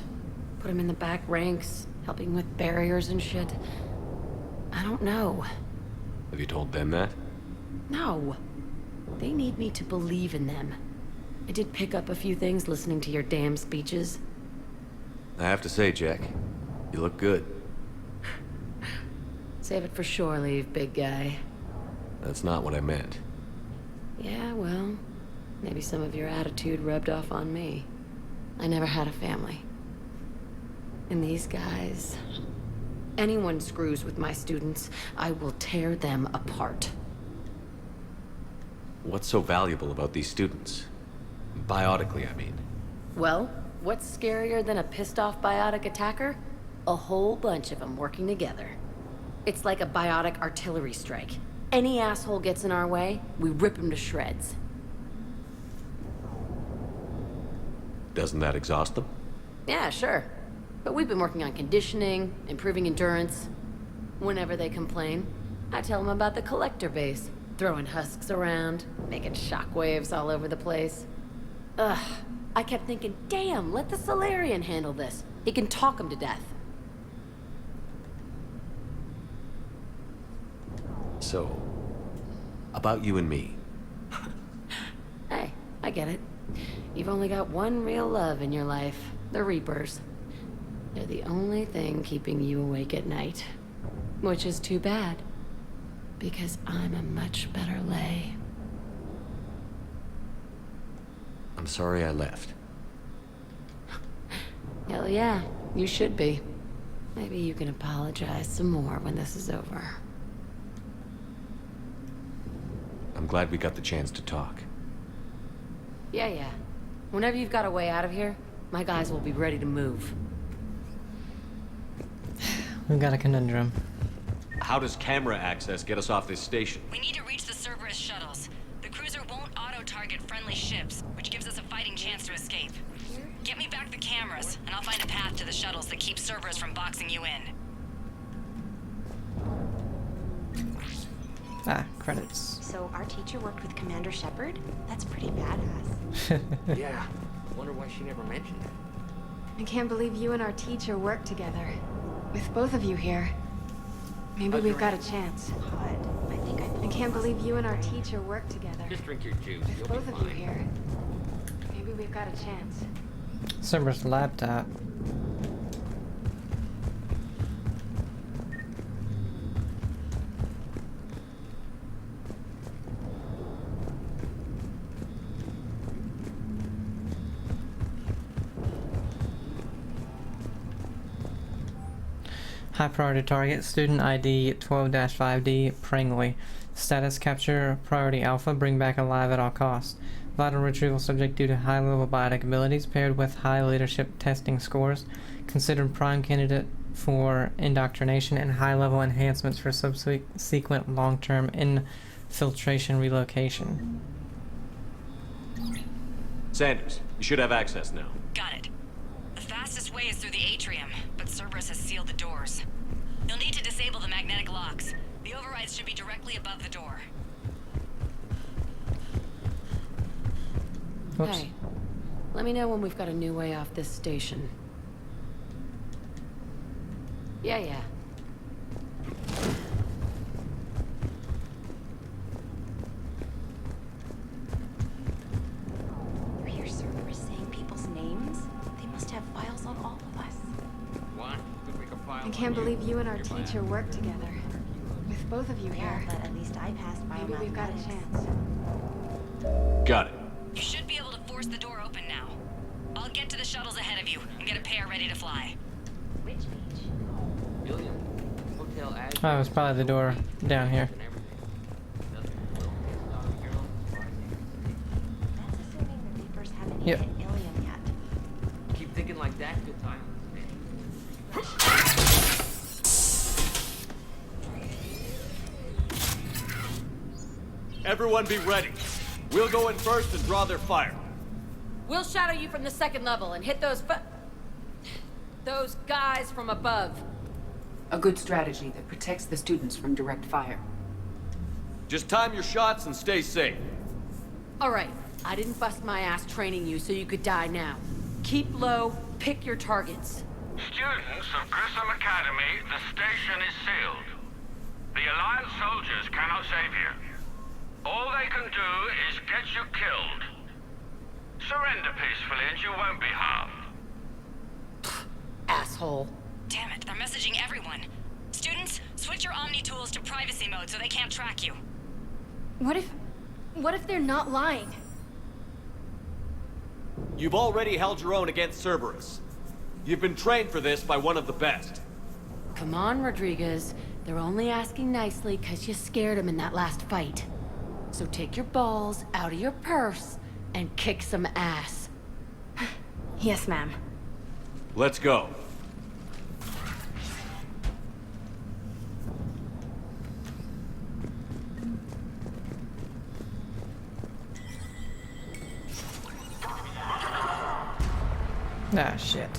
Put them in the back ranks, helping with barriers and shit. I don't know. Have you told them that? No. They need me to believe in them. I did pick up a few things listening to your damn speeches. I have to say, Jack, you look good. Save it for shore leave, big guy. That's not what I meant. Yeah, well, maybe some of your attitude rubbed off on me. I never had a family. And these guys... Anyone screws with my students, I will tear them apart. What's so valuable about these students? Biotically, I mean. Well, what's scarier than a pissed-off biotic attacker? A whole bunch of them working together. It's like a biotic artillery strike. Any asshole gets in our way, we rip him to shreds. Doesn't that exhaust them? Yeah, sure. But we've been working on conditioning, improving endurance. Whenever they complain, I tell them about the collector base, throwing husks around, making shockwaves all over the place. Ugh, I kept thinking, damn, let the Solarian handle this. He can talk them to death. So, about you and me. Hey, I get it. You've only got one real love in your life, the Reapers. They're the only thing keeping you awake at night. Which is too bad. Because I'm a much better lay. I'm sorry I left. Hell yeah, you should be. Maybe you can apologize some more when this is over. I'm glad we got the chance to talk. Yeah. Whenever you've got a way out of here, my guys will be ready to move. We've got a conundrum. How does camera access get us off this station? We need to reach the Cerberus shuttles. The cruiser won't auto-target friendly ships, which gives us a fighting chance to escape. Get me back the cameras, and I'll find a path to the shuttles that keep Cerberus from boxing you in. Ah, credits. So our teacher worked with Commander Shepard? That's pretty badass. Yeah. Wonder why she never mentioned it. I can't believe you and our teacher work together. With both of you here. Maybe we've got a chance. I can't believe you and our teacher work together. Just drink your juice. With You'll both be of you fine. here. Maybe we've got a chance. Cerberus laptop. High priority target, student ID 12-5D, Prangley. Status capture, priority alpha, bring back alive at all costs. Vital retrieval subject due to high level biotic abilities paired with high leadership testing scores. Considered prime candidate for indoctrination and high level enhancements for subsequent long-term infiltration relocation. Sanders, you should have access now. Got it. The fastest way is through the atrium, but Cerberus has sealed the doors. You'll need to disable the magnetic locks. The overrides should be directly above the door. Oops. Hey, let me know when we've got a new way off this station. Yeah. You hear Cerberus saying people's names? They must have files on all of us. What? Could make a file I can't on you. believe you and our teacher work together. With both of you here. But at least I passed Maybe we've got a biomathematics. chance. Got it. You should be able to force the door open now. I'll get to the shuttles ahead of you and get a pair ready to fly. Which beach? Billion. Hotel Azure. Oh, it was probably the door down here. That's assuming the Reapers haven't Yep. hit Elysium yet. Keep thinking like that, good time. Everyone be ready. We'll go in first and draw their fire. We'll shadow you from the second level and hit those guys from above. A good strategy that protects the students from direct fire. Just time your shots and stay safe. All right, I didn't bust my ass training you so you could die now. Keep low, pick your targets. Students of Grissom Academy, the station is sealed. The Alliance soldiers cannot save you. All they can do is get you killed. Surrender peacefully and you won't be harmed. Asshole. Damn it, they're messaging everyone. Students, switch your Omni tools to privacy mode so they can't track you. What if they're not lying? You've already held your own against Cerberus. You've been trained for this by one of the best. Come on, Rodriguez. They're only asking nicely because you scared them in that last fight. So take your balls out of your purse and kick some ass. Yes, ma'am. Let's go. Ah, shit.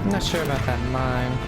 I'm not sure about that mine.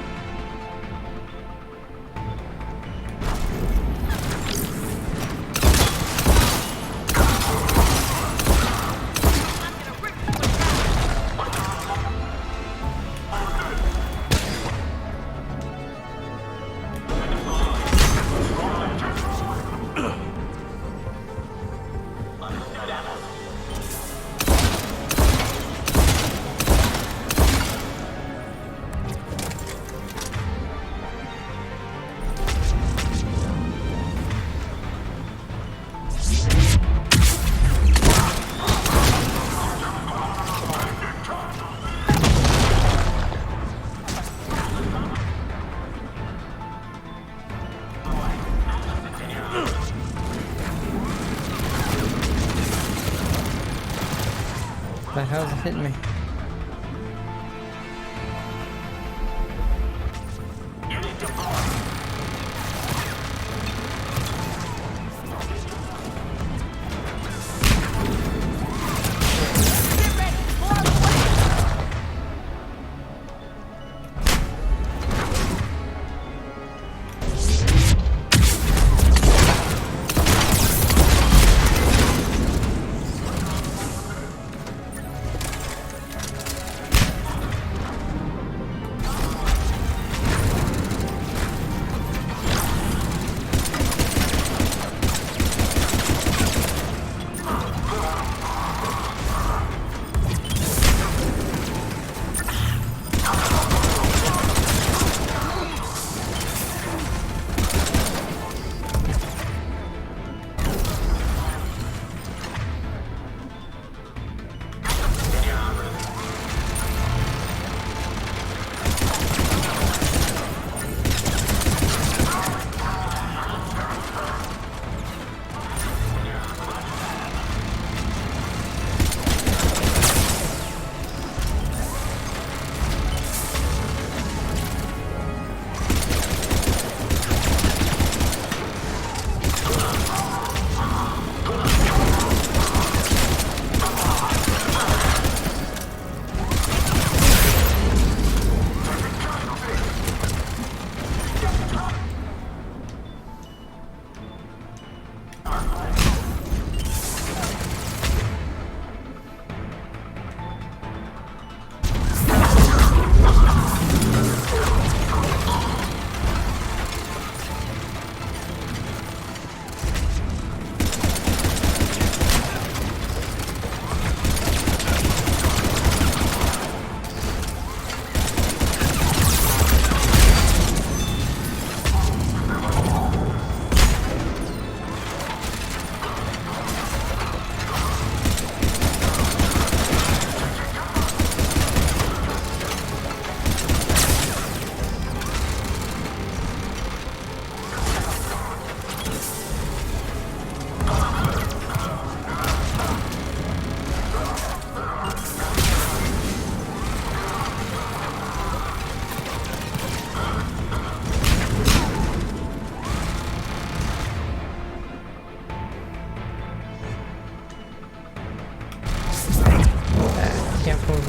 The hell's hitting me?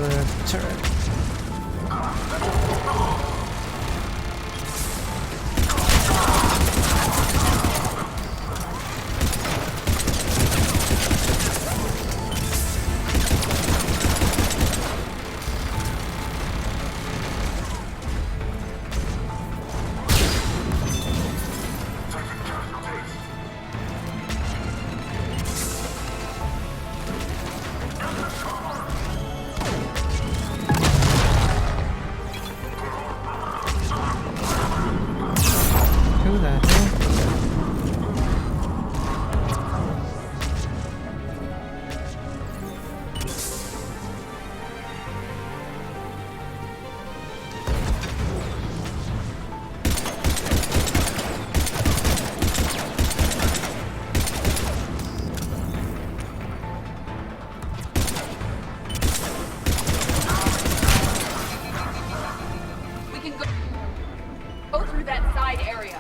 the turret. Who the hell? We can go through that side area.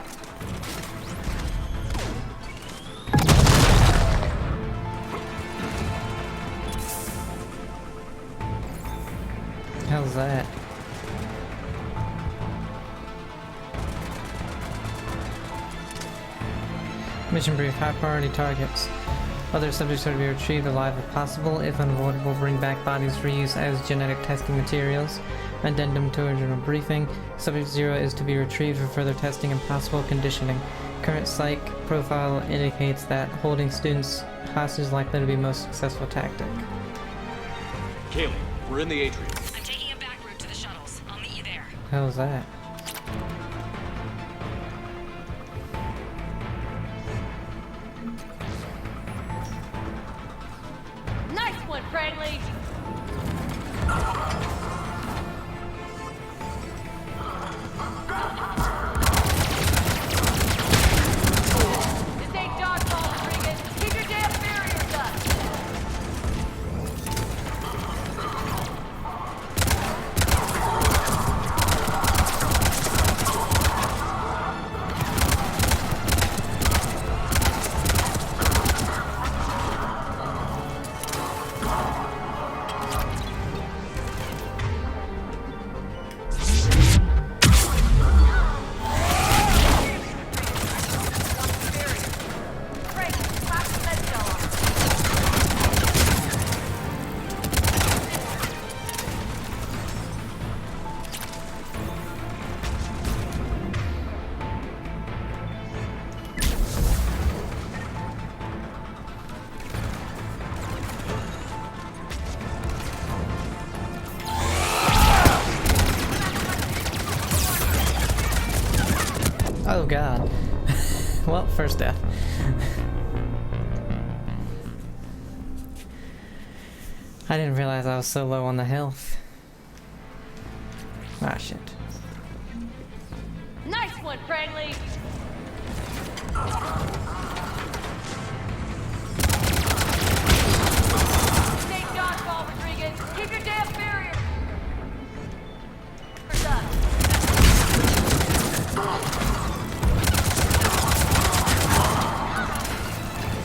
How's that? Mission brief, high priority targets. Other subjects are to be retrieved alive if possible. If unavoidable, bring back bodies for use as genetic testing materials. Addendum to original briefing. Subject 0 is to be retrieved for further testing and possible conditioning. Current psych profile indicates that holding students hostage is likely to be most successful tactic. Kaylee, we're in the atrium. I'm taking a back route to the shuttles. I'll meet you there. How's that? Nice one, Franklin! This ain't dodgeball, Rodriguez. Keep your damn barriers up! Oh god. Well, first death. I didn't realize I was so low on the health. Ah, shit. Nice one, Franklin! This ain't dodgeball, Rodriguez. Keep your damn barriers up!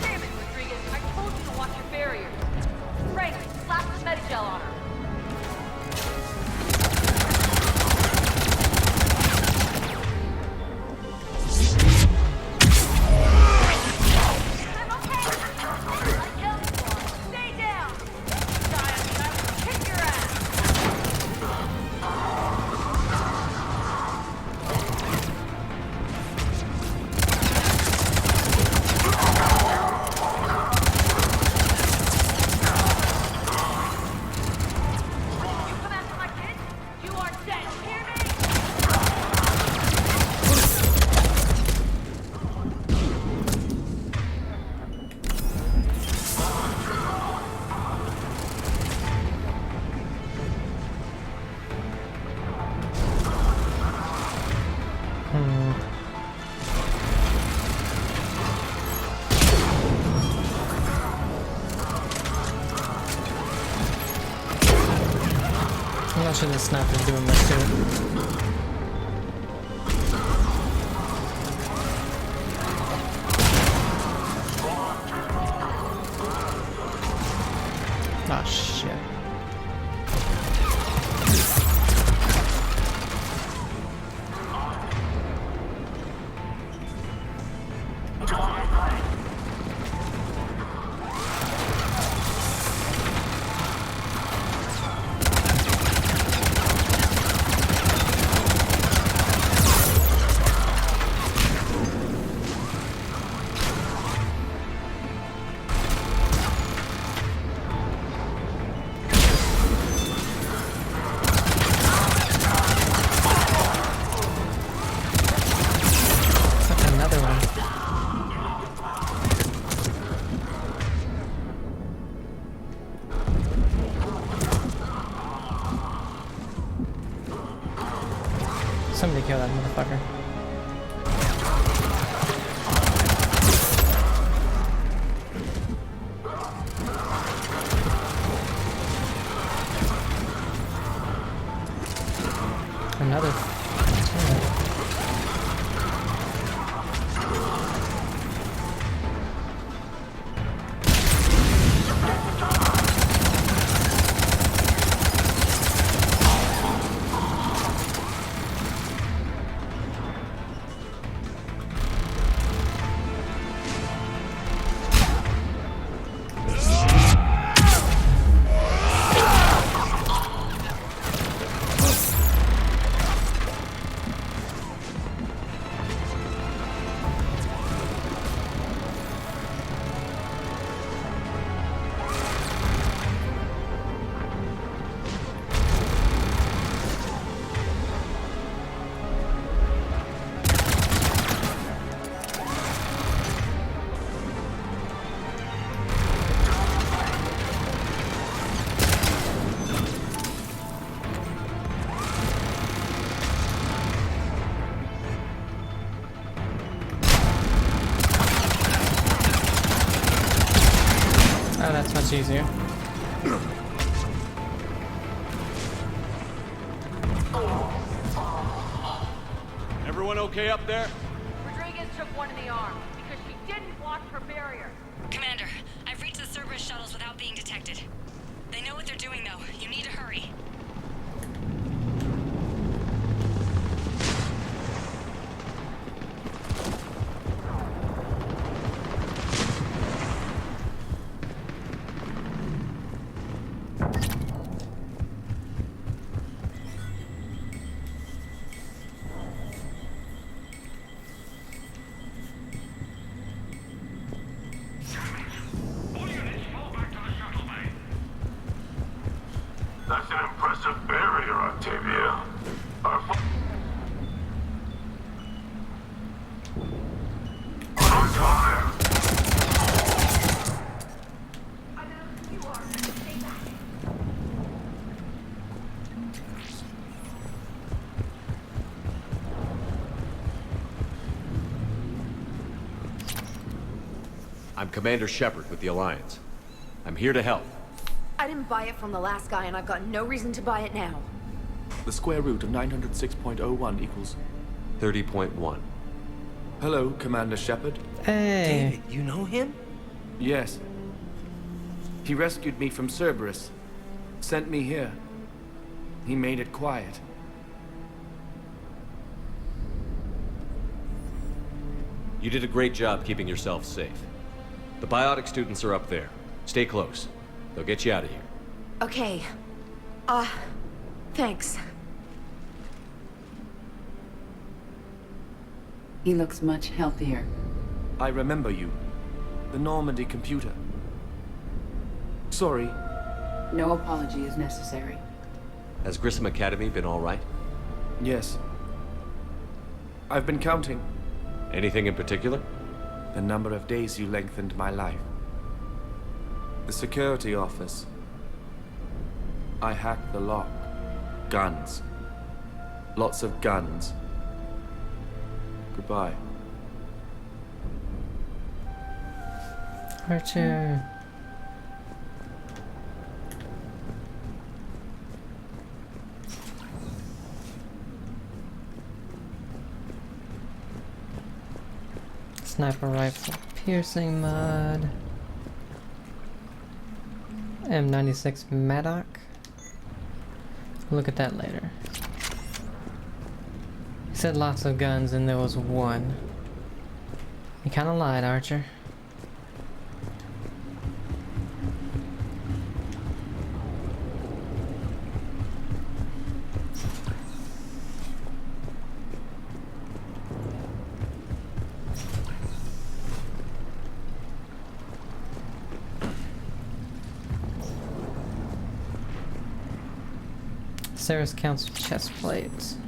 Damn it, Rodriguez. I told you to watch your barriers. Franklin, slap the Medigel on her. I'm not sure the sniper's doing much to it. Ah, shit. Kill that motherfucker. Another. Oh, that's much easier. Everyone okay up there? Rodriguez took one in the arm because she didn't watch her barrier. Commander, I've reached the Cerberus shuttles without being detected. They know what they're doing, though. You need to hurry. That's an impressive barrier, Octavia. Our on time. I'm Commander Shepard with the Alliance. I'm here to help. I didn't buy it from the last guy, and I've got no reason to buy it now. The square root of 906.01 equals... 30.1. Hello, Commander Shepard. Hey. David, you know him? Yes. He rescued me from Cerberus. Sent me here. He made it quiet. You did a great job keeping yourself safe. The biotic students are up there. Stay close. They'll get you out of here. Okay. Thanks. He looks much healthier. I remember you. The Normandy computer. Sorry. No apology is necessary. Has Grissom Academy been all right? Yes. I've been counting. Anything in particular? The number of days you lengthened my life. The security office. I hacked the lock. Guns. Lots of guns. Goodbye. Archer. Sniper rifle, piercing mod, M96 Maddock. Look at that later. He said lots of guns and there was one. You kinda lied, Archer. Sarah's Council chest plates.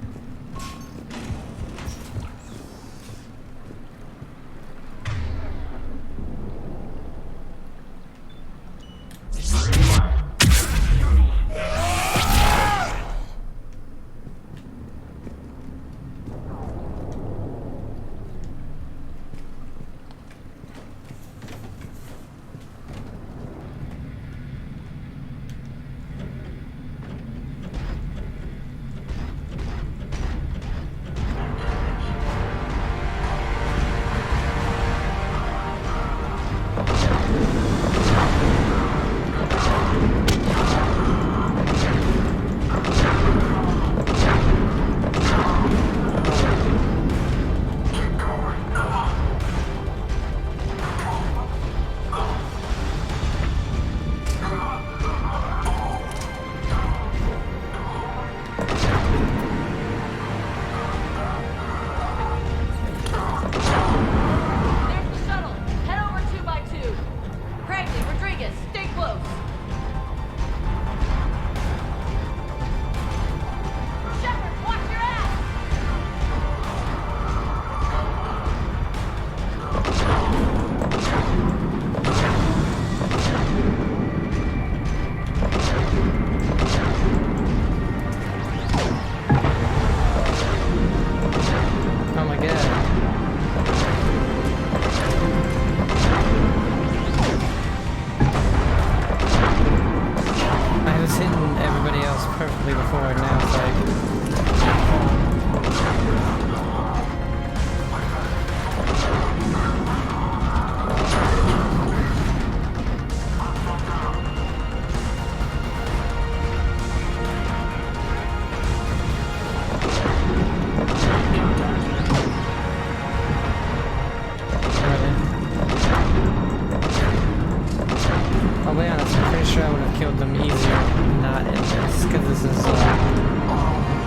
killed them easier not in this, because this is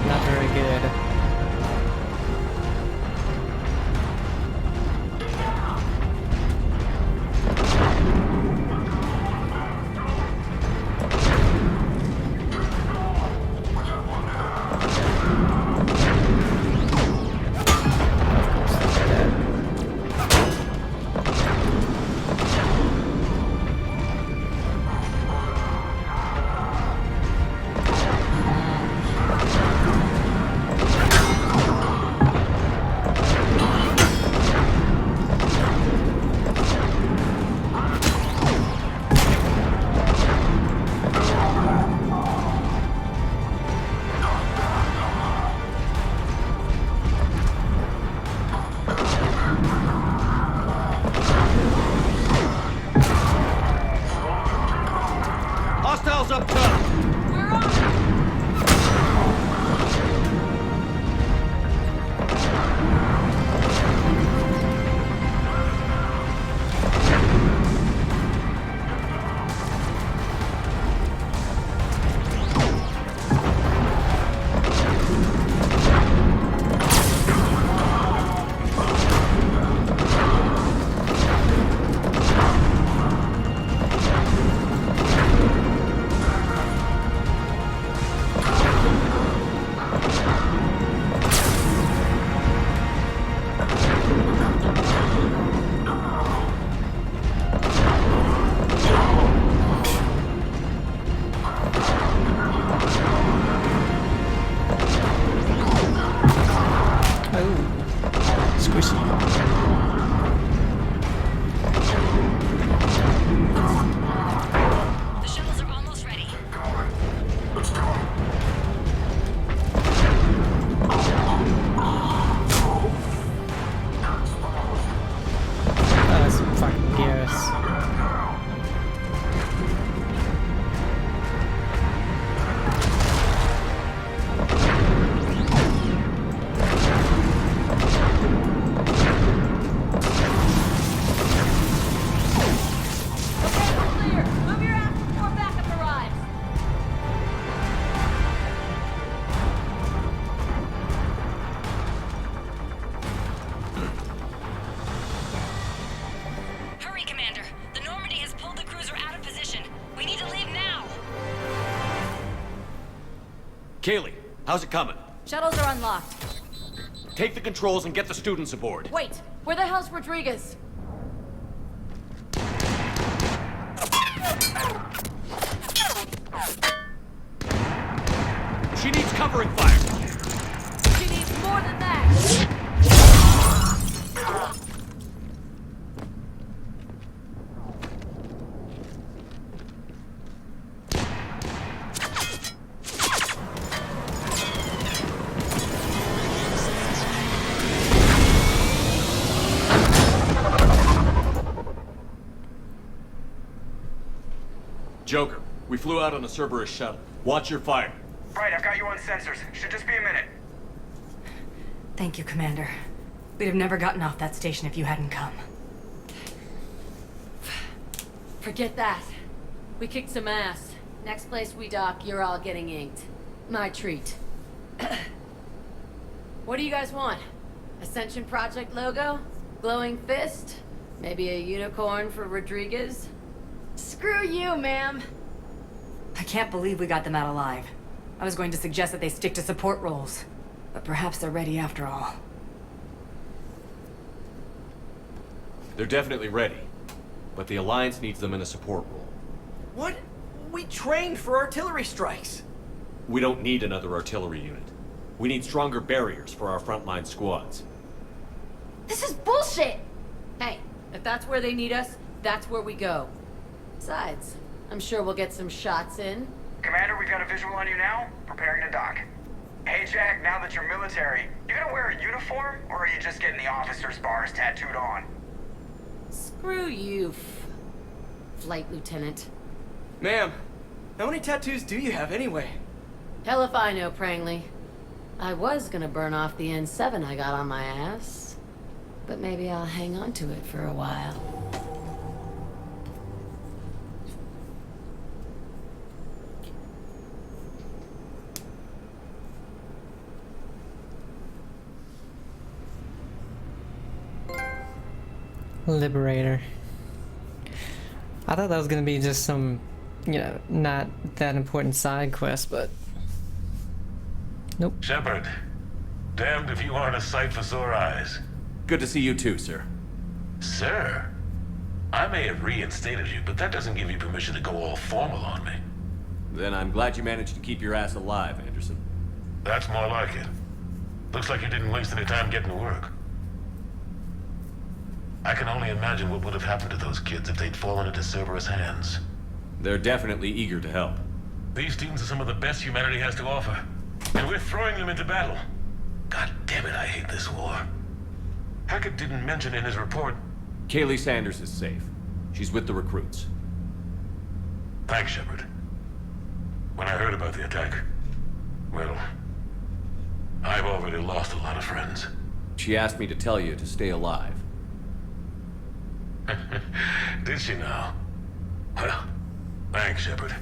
not very good. Hostiles up top! Kaylee, how's it coming? Shuttles are unlocked. Take the controls and get the students aboard. Wait, where the hell's Rodriguez? She needs covering fire. She needs more than that. Joker, we flew out on a Cerberus shuttle. Watch your fire. Right, I've got you on sensors. Should just be a minute. Thank you, Commander. We'd have never gotten off that station if you hadn't come. Forget that. We kicked some ass. Next place we dock, you're all getting inked. My treat. What do you guys want? Ascension Project logo? Glowing fist? Maybe a unicorn for Rodriguez? Screw you, ma'am. I can't believe we got them out alive. I was going to suggest that they stick to support roles. But perhaps they're ready after all. They're definitely ready. But the Alliance needs them in a support role. What? We trained for artillery strikes. We don't need another artillery unit. We need stronger barriers for our frontline squads. This is bullshit! Hey, if that's where they need us, that's where we go. Besides, I'm sure we'll get some shots in. Commander, we've got a visual on you now. Preparing to dock. Hey, Jack, now that you're military, you gonna wear a uniform, or are you just getting the officer's bars tattooed on? Screw you, Flight Lieutenant. Ma'am, how many tattoos do you have anyway? Hell if I know, Prangley. I was gonna burn off the N7 I got on my ass. But maybe I'll hang on to it for a while. Liberator. I thought that was gonna be just some, you know, not that important side quest, but nope. Shepard, damned if you aren't a sight for sore eyes. Good to see you too, sir. Sir? I may have reinstated you, but that doesn't give you permission to go all formal on me. Then I'm glad you managed to keep your ass alive, Anderson. That's more like it. Looks like you didn't waste any time getting to work. I can only imagine what would have happened to those kids if they'd fallen into Cerberus' hands. They're definitely eager to help. These students are some of the best humanity has to offer, and we're throwing them into battle. God damn it, I hate this war. Hackett didn't mention in his report... Kaylee Sanders is safe. She's with the recruits. Thanks, Shepard. When I heard about the attack, well, I've already lost a lot of friends. She asked me to tell you to stay alive. Did she now? Well, thanks, Shepard.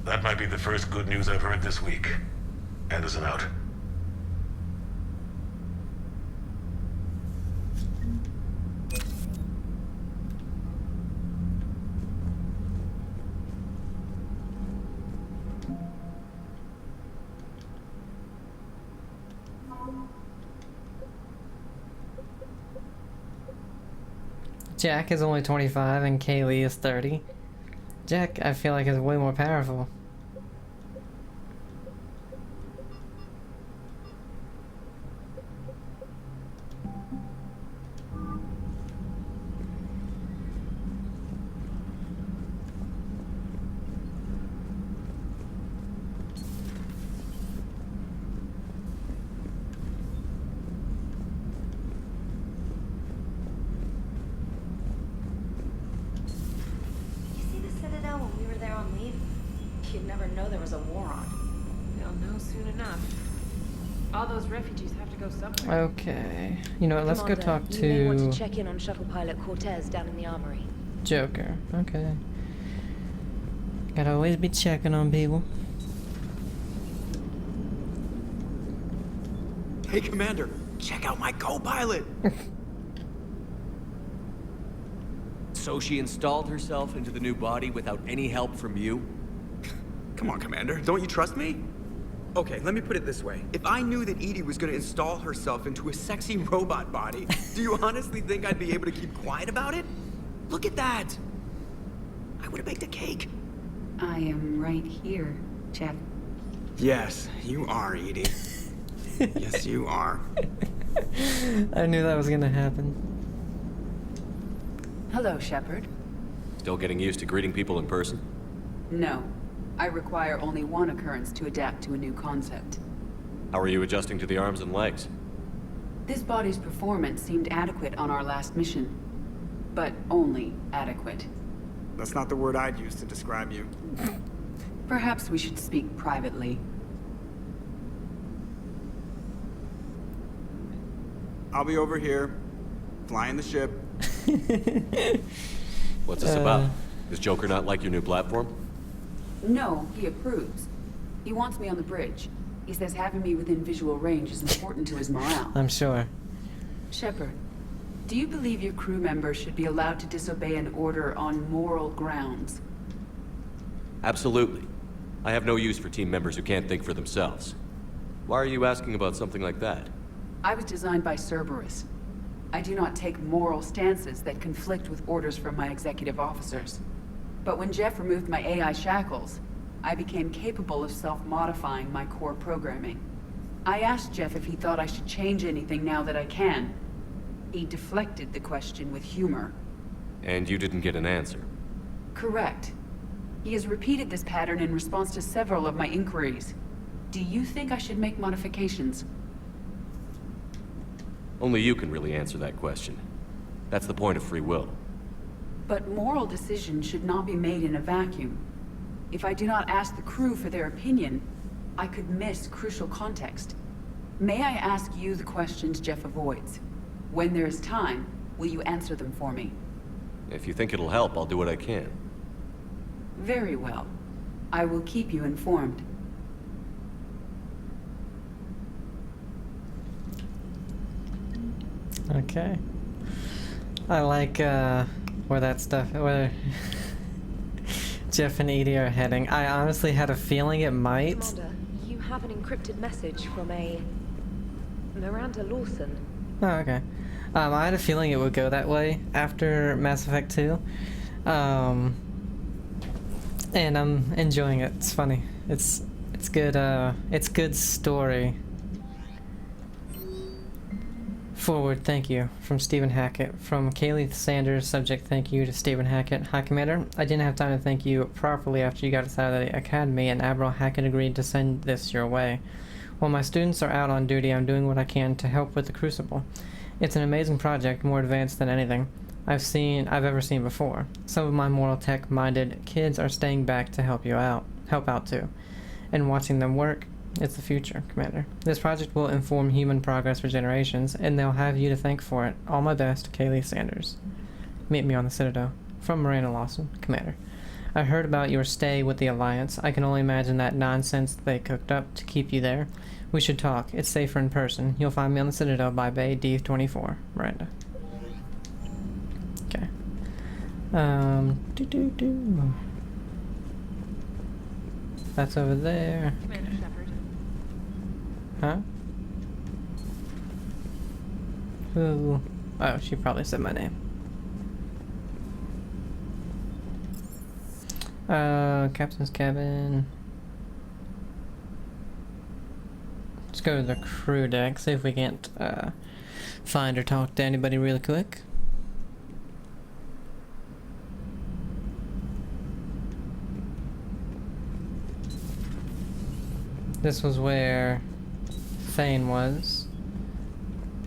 That might be the first good news I've heard this week. Anderson out. Jack is only 25 and Kaylee is 30. Jack, I feel like, is way more powerful. You'd never know there was a war on. They'll know soon enough. All those refugees have to go somewhere. Okay. You know what, let's go Commander, talk you may want to to check in on shuttle pilot Cortez down in the armory. Joker. Okay. Gotta always be checking on people. Hey, Commander, check out my co-pilot. So she installed herself into the new body without any help from you? Come on, Commander, don't you trust me? Okay, let me put it this way. If I knew that Edie was gonna install herself into a sexy robot body, do you honestly think I'd be able to keep quiet about it? Look at that! I would've baked a cake. I am right here, Jeff. Yes, you are, Edie. Yes, you are. I knew that was gonna happen. Hello, Shepard. Still getting used to greeting people in person? No. I require only one occurrence to adapt to a new concept. How are you adjusting to the arms and legs? This body's performance seemed adequate on our last mission. But only adequate. That's not the word I'd use to describe you. Perhaps we should speak privately. I'll be over here, flying the ship. What's this about? Does Joker not like your new platform? No, he approves. He wants me on the bridge. He says having me within visual range is important to his morale. I'm sure. Shepard, do you believe your crew members should be allowed to disobey an order on moral grounds? Absolutely. I have no use for team members who can't think for themselves. Why are you asking about something like that? I was designed by Cerberus. I do not take moral stances that conflict with orders from my executive officers. But when Jeff removed my AI shackles, I became capable of self-modifying my core programming. I asked Jeff if he thought I should change anything now that I can. He deflected the question with humor. And you didn't get an answer? Correct. He has repeated this pattern in response to several of my inquiries. Do you think I should make modifications? Only you can really answer that question. That's the point of free will. But moral decisions should not be made in a vacuum. If I do not ask the crew for their opinion, I could miss crucial context. May I ask you the questions Jeff avoids? When there is time, will you answer them for me? If you think it'll help, I'll do what I can. Very well. I will keep you informed. Okay. I like where that stuff, where Jeff and Edie are heading. I honestly had a feeling it might. Commander, you have an encrypted message from a Miranda Lawson. Oh, okay. I had a feeling it would go that way after Mass Effect 2. And I'm enjoying it. It's funny. It's good, it's good story. Forward, thank you, from Stephen Hackett. From Kaylee Sanders, subject, thank you to Stephen Hackett. Hi, Commander. I didn't have time to thank you properly after you got us out of the Academy, and Admiral Hackett agreed to send this your way. While my students are out on duty, I'm doing what I can to help with the Crucible. It's an amazing project, more advanced than anything I've ever seen before. Some of my moral tech-minded kids are staying back to help out too. And watching them work, it's the future, Commander. This project will inform human progress for generations, and they'll have you to thank for it. All my best, Kaylee Sanders. Meet me on the Citadel. From Miranda Lawson, Commander. I heard about your stay with the Alliance. I can only imagine that nonsense they cooked up to keep you there. We should talk. It's safer in person. You'll find me on the Citadel by Bay D24. Miranda. Okay. That's over there. Commander Shepard. Huh? Who? Oh, she probably said my name. Captain's cabin. Let's go to the crew deck, see if we can't find or talk to anybody really quick. This was where Thane was.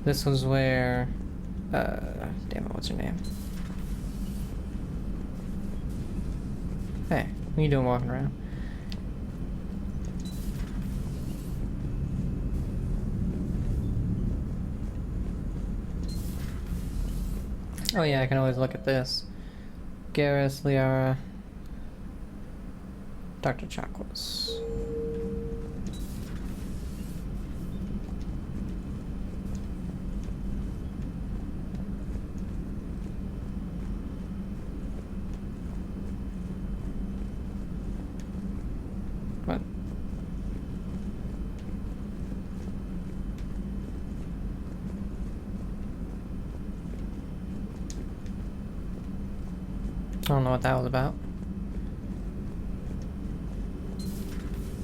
This was where damn it, what's her name? Hey, what are you doing walking around? Oh yeah, I can always look at this. Garrus, Liara, Dr. Chakwas. What? I don't know what that was about.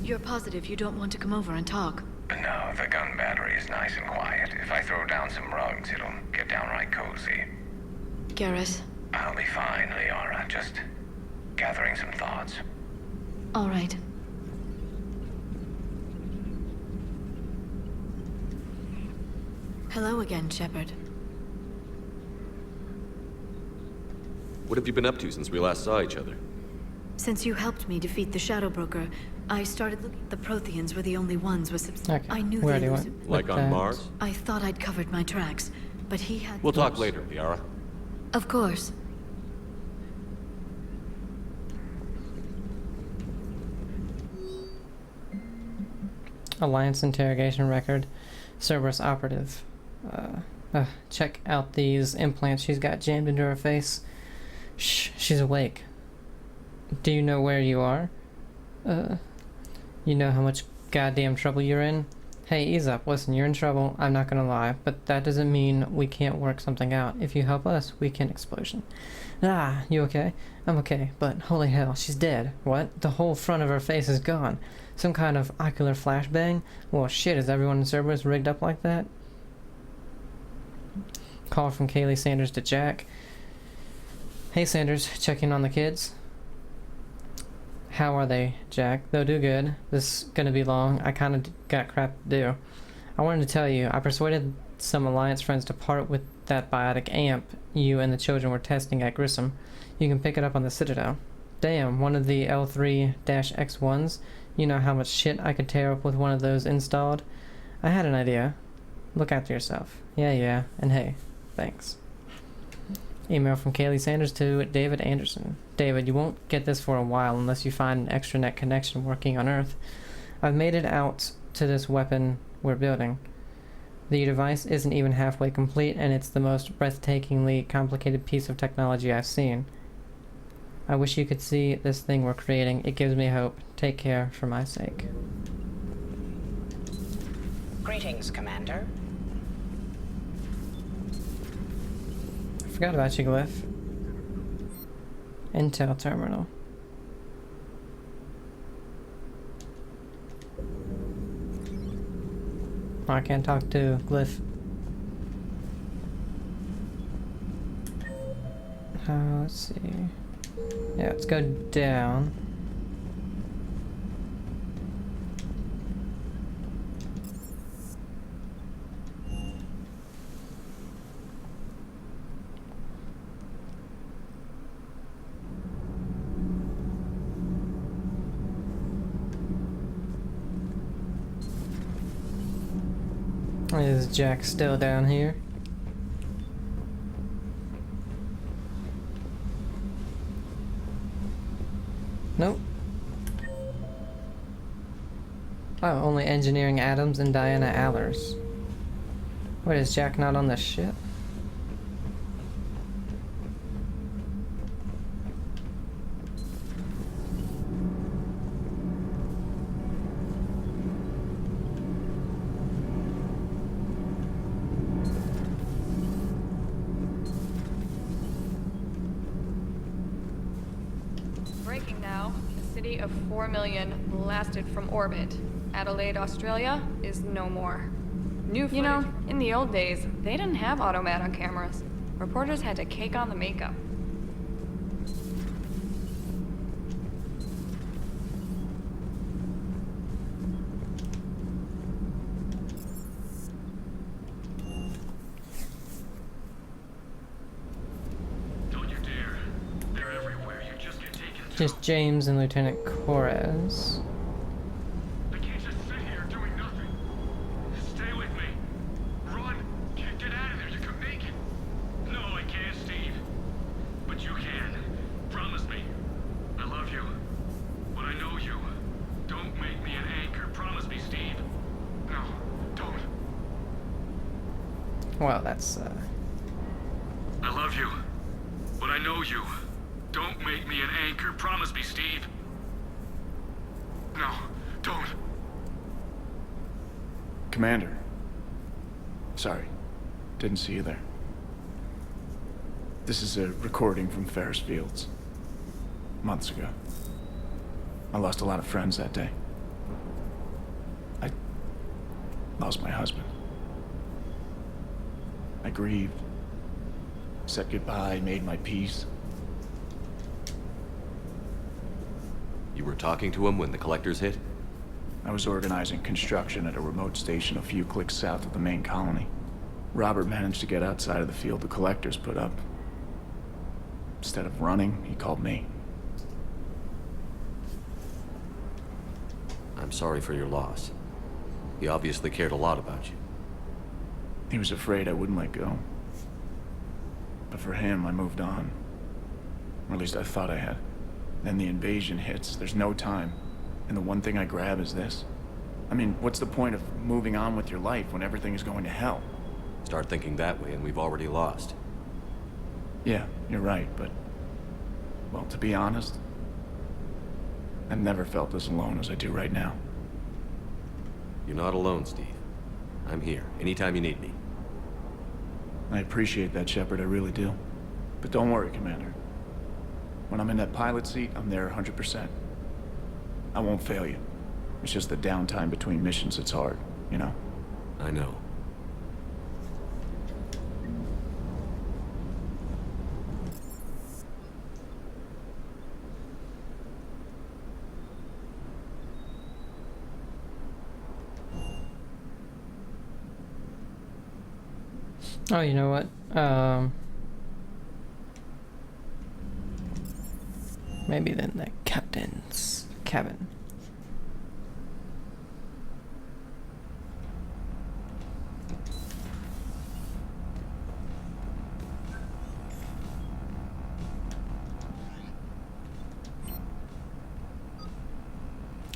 You're positive you don't want to come over and talk? No, the gun battery is nice and quiet. If I throw down some rugs, it'll get downright cozy. Garrus? I'll be fine, Liara. Just gathering some thoughts. All right. Hello again, Shepard. What have you been up to since we last saw each other? Since you helped me defeat the Shadow Broker, I started looking. The Protheans were the only ones with substance. I knew Where they do you was. want? Like on Mars? I thought I'd covered my tracks, but he had. We'll talk later, Liara. Of course. Alliance interrogation record. Cerberus operative. Check out these implants she's got jammed into her face. Shh, she's awake. Do you know where you are? You know how much goddamn trouble you're in? Hey, ease up. Listen, you're in trouble. I'm not gonna lie, but that doesn't mean we can't work something out. If you help us, we can explosion. Ah, you okay? I'm okay, but holy hell, she's dead. What? The whole front of her face is gone. Some kind of ocular flashbang? Well, shit, is everyone in Cerberus rigged up like that? Call from Kaylee Sanders to Jack. Hey, Sanders, checking on the kids? How are they, Jack? They'll do good. This is gonna be long. I kinda got crap to do. I wanted to tell you, I persuaded some Alliance friends to part with that biotic amp you and the children were testing at Grissom. You can pick it up on the Citadel. Damn, one of the L3-X1s? You know how much shit I could tear up with one of those installed? I had an idea. Look after yourself. Yeah, and hey, thanks. Email from Kaylee Sanders to David Anderson. David, you won't get this for a while unless you find an extranet connection working on Earth. I've made it out to this weapon we're building. The device isn't even halfway complete, and it's the most breathtakingly complicated piece of technology I've seen. I wish you could see this thing we're creating. It gives me hope. Take care for my sake. Greetings, Commander. I forgot about you, Glyph. Intel terminal. Oh, I can't talk to Glyph. Let's see. Yeah, let's go down. Is Jack still down here? Nope. Oh, only Engineering Adams and Diana Allers. Wait, is Jack not on the ship? Breaking now. The city of 4 million blasted from orbit. Adelaide, Australia is no more. New footage. You know, in the old days, they didn't have automat on cameras. Reporters had to cake on the makeup. Just James and Lieutenant Corez. I can't just sit here doing nothing. Stay with me. Run. Get out of there. You can make it. No, I can't, Steve. But you can. Promise me. I love you. But I know you. Don't make me an anchor. Promise me, Steve. No, don't. Well, that's, I love you. But I know you. Don't make me an anchor. Promise me, Steve. No, don't. Commander. Sorry. Didn't see you there. This is a recording from Ferris Fields. Months ago. I lost a lot of friends that day. I lost my husband. I grieved. Said goodbye, made my peace. You were talking to him when the collectors hit? I was organizing construction at a remote station a few clicks south of the main colony. Robert managed to get outside of the field the collectors put up. Instead of running, he called me. I'm sorry for your loss. He obviously cared a lot about you. He was afraid I wouldn't let go. But for him, I moved on. Or at least I thought I had. Then the invasion hits, there's no time. And the one thing I grab is this. I mean, what's the point of moving on with your life when everything is going to hell? Start thinking that way and we've already lost. Yeah, you're right, but... well, to be honest, I've never felt as alone as I do right now. You're not alone, Steve. I'm here, anytime you need me. I appreciate that, Shepard, I really do. But don't worry, Commander. When I'm in that pilot seat, I'm there 100%. I won't fail you. It's just the downtime between missions that's hard, you know? I know. Oh, you know what? Maybe then the captain's cabin.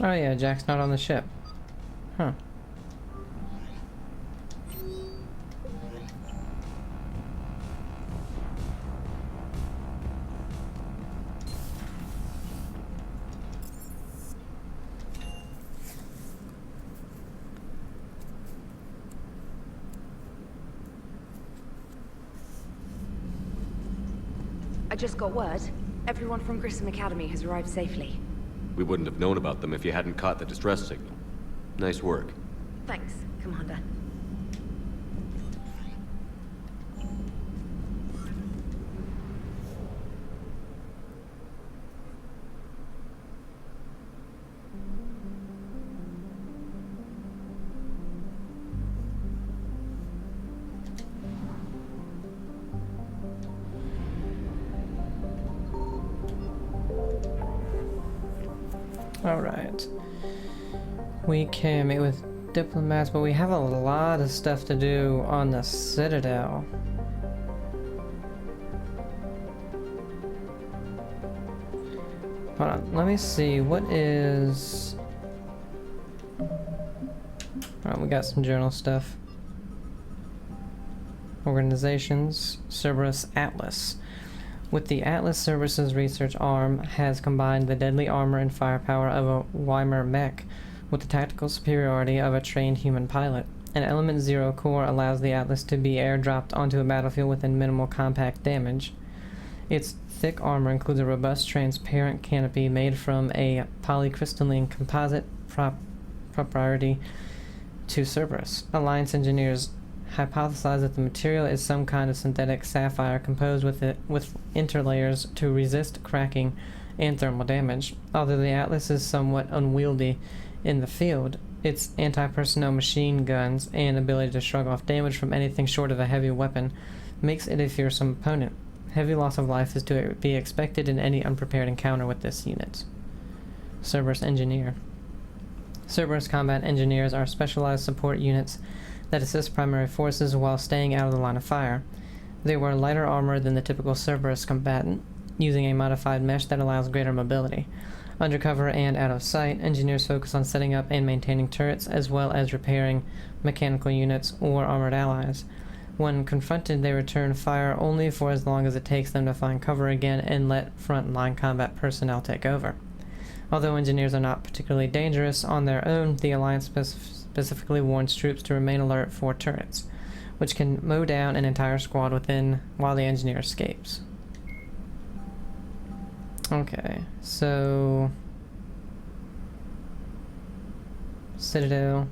Oh yeah, Jack's not on the ship. Huh. I just got word. Everyone from Grissom Academy has arrived safely. We wouldn't have known about them if you hadn't caught the distress signal. Nice work. Thanks, Commander. Alright. We can meet with diplomats, but we have a lot of stuff to do on the Citadel. Hold on, let me see, what is... Alright, we got some journal stuff. Organizations, Cerberus Atlas. With the Atlas Cerberus's research arm has combined the deadly armor and firepower of a Weimar mech with the tactical superiority of a trained human pilot. An Element Zero core allows the Atlas to be airdropped onto a battlefield within minimal compact damage. Its thick armor includes a robust transparent canopy made from a polycrystalline composite proprietary to Cerberus. Alliance engineers hypothesize that the material is some kind of synthetic sapphire composed with interlayers to resist cracking and thermal damage. Although the Atlas is somewhat unwieldy in the field, its anti-personnel machine guns and ability to shrug off damage from anything short of a heavy weapon makes it a fearsome opponent. Heavy loss of life is to be expected in any unprepared encounter with this unit. Cerberus Engineer. Cerberus combat engineers are specialized support units that assist primary forces while staying out of the line of fire. They wear lighter armor than the typical Cerberus combatant, using a modified mesh that allows greater mobility. Undercover and out of sight, engineers focus on setting up and maintaining turrets, as well as repairing mechanical units or armored allies. When confronted, they return fire only for as long as it takes them to find cover again and let front-line combat personnel take over. Although engineers are not particularly dangerous on their own, the Alliance specifically warns troops to remain alert for turrets, which can mow down an entire squad while the engineer escapes. Okay, so... Citadel.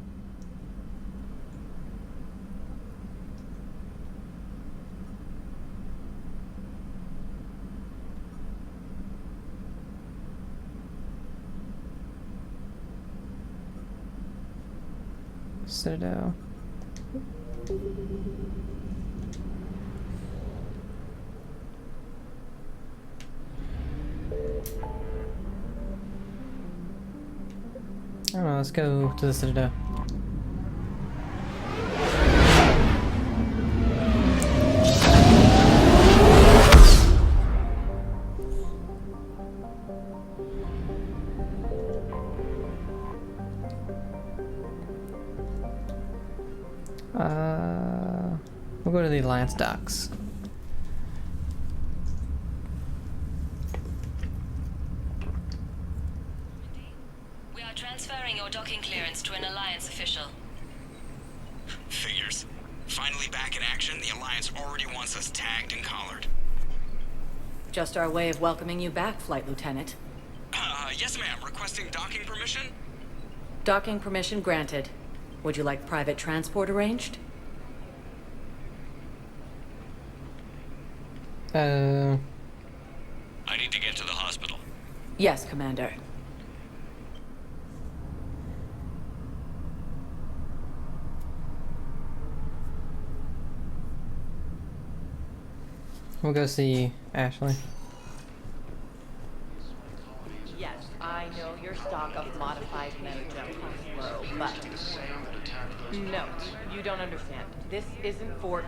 Citadel. I don't know, let's go to the Citadel. We'll go to the Alliance docks. We are transferring your docking clearance to an Alliance official. Figures. Finally back in action, the Alliance already wants us tagged and collared. Just our way of welcoming you back, Flight Lieutenant. Yes ma'am. Requesting docking permission? Docking permission granted. Would you like private transport arranged? I need to get to the hospital. Yes, Commander. We'll go see Ashley. Yes, I know your stock of modified metagen is low, but... No, you don't understand. This isn't for...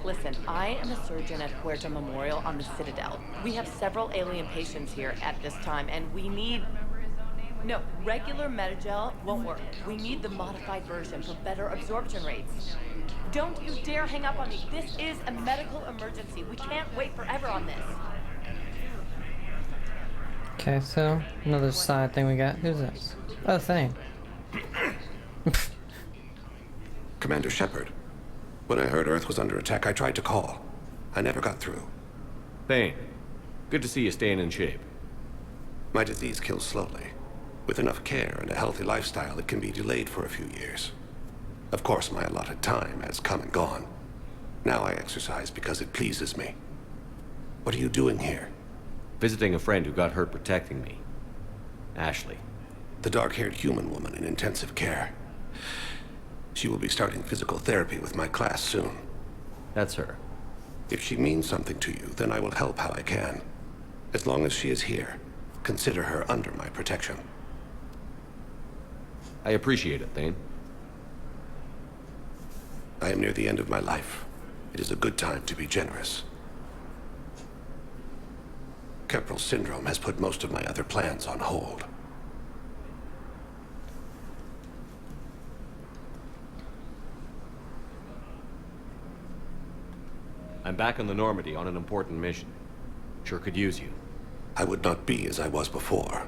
Listen, I am a surgeon at Puerto Memorial on the Citadel. We have several alien patients here at this time, and we need... No, regular Metagel won't work. We need the modified version for better absorption rates. Don't you dare hang up on me. This is a medical emergency. We can't wait forever on this. Okay, so another side thing we got. Who's this? Oh, Thane. Commander Shepard. When I heard Earth was under attack, I tried to call. I never got through. Thane, good to see you staying in shape. My disease kills slowly. With enough care and a healthy lifestyle, it can be delayed for a few years. Of course, my allotted time has come and gone. Now I exercise because it pleases me. What are you doing here? Visiting a friend who got hurt protecting me. Ashley. The dark-haired human woman in intensive care. She will be starting physical therapy with my class soon. That's her. If she means something to you, then I will help how I can. As long as she is here, consider her under my protection. I appreciate it, Thane. I am near the end of my life. It is a good time to be generous. Kepral syndrome has put most of my other plans on hold. I'm back on the Normandy on an important mission. Sure could use you. I would not be as I was before.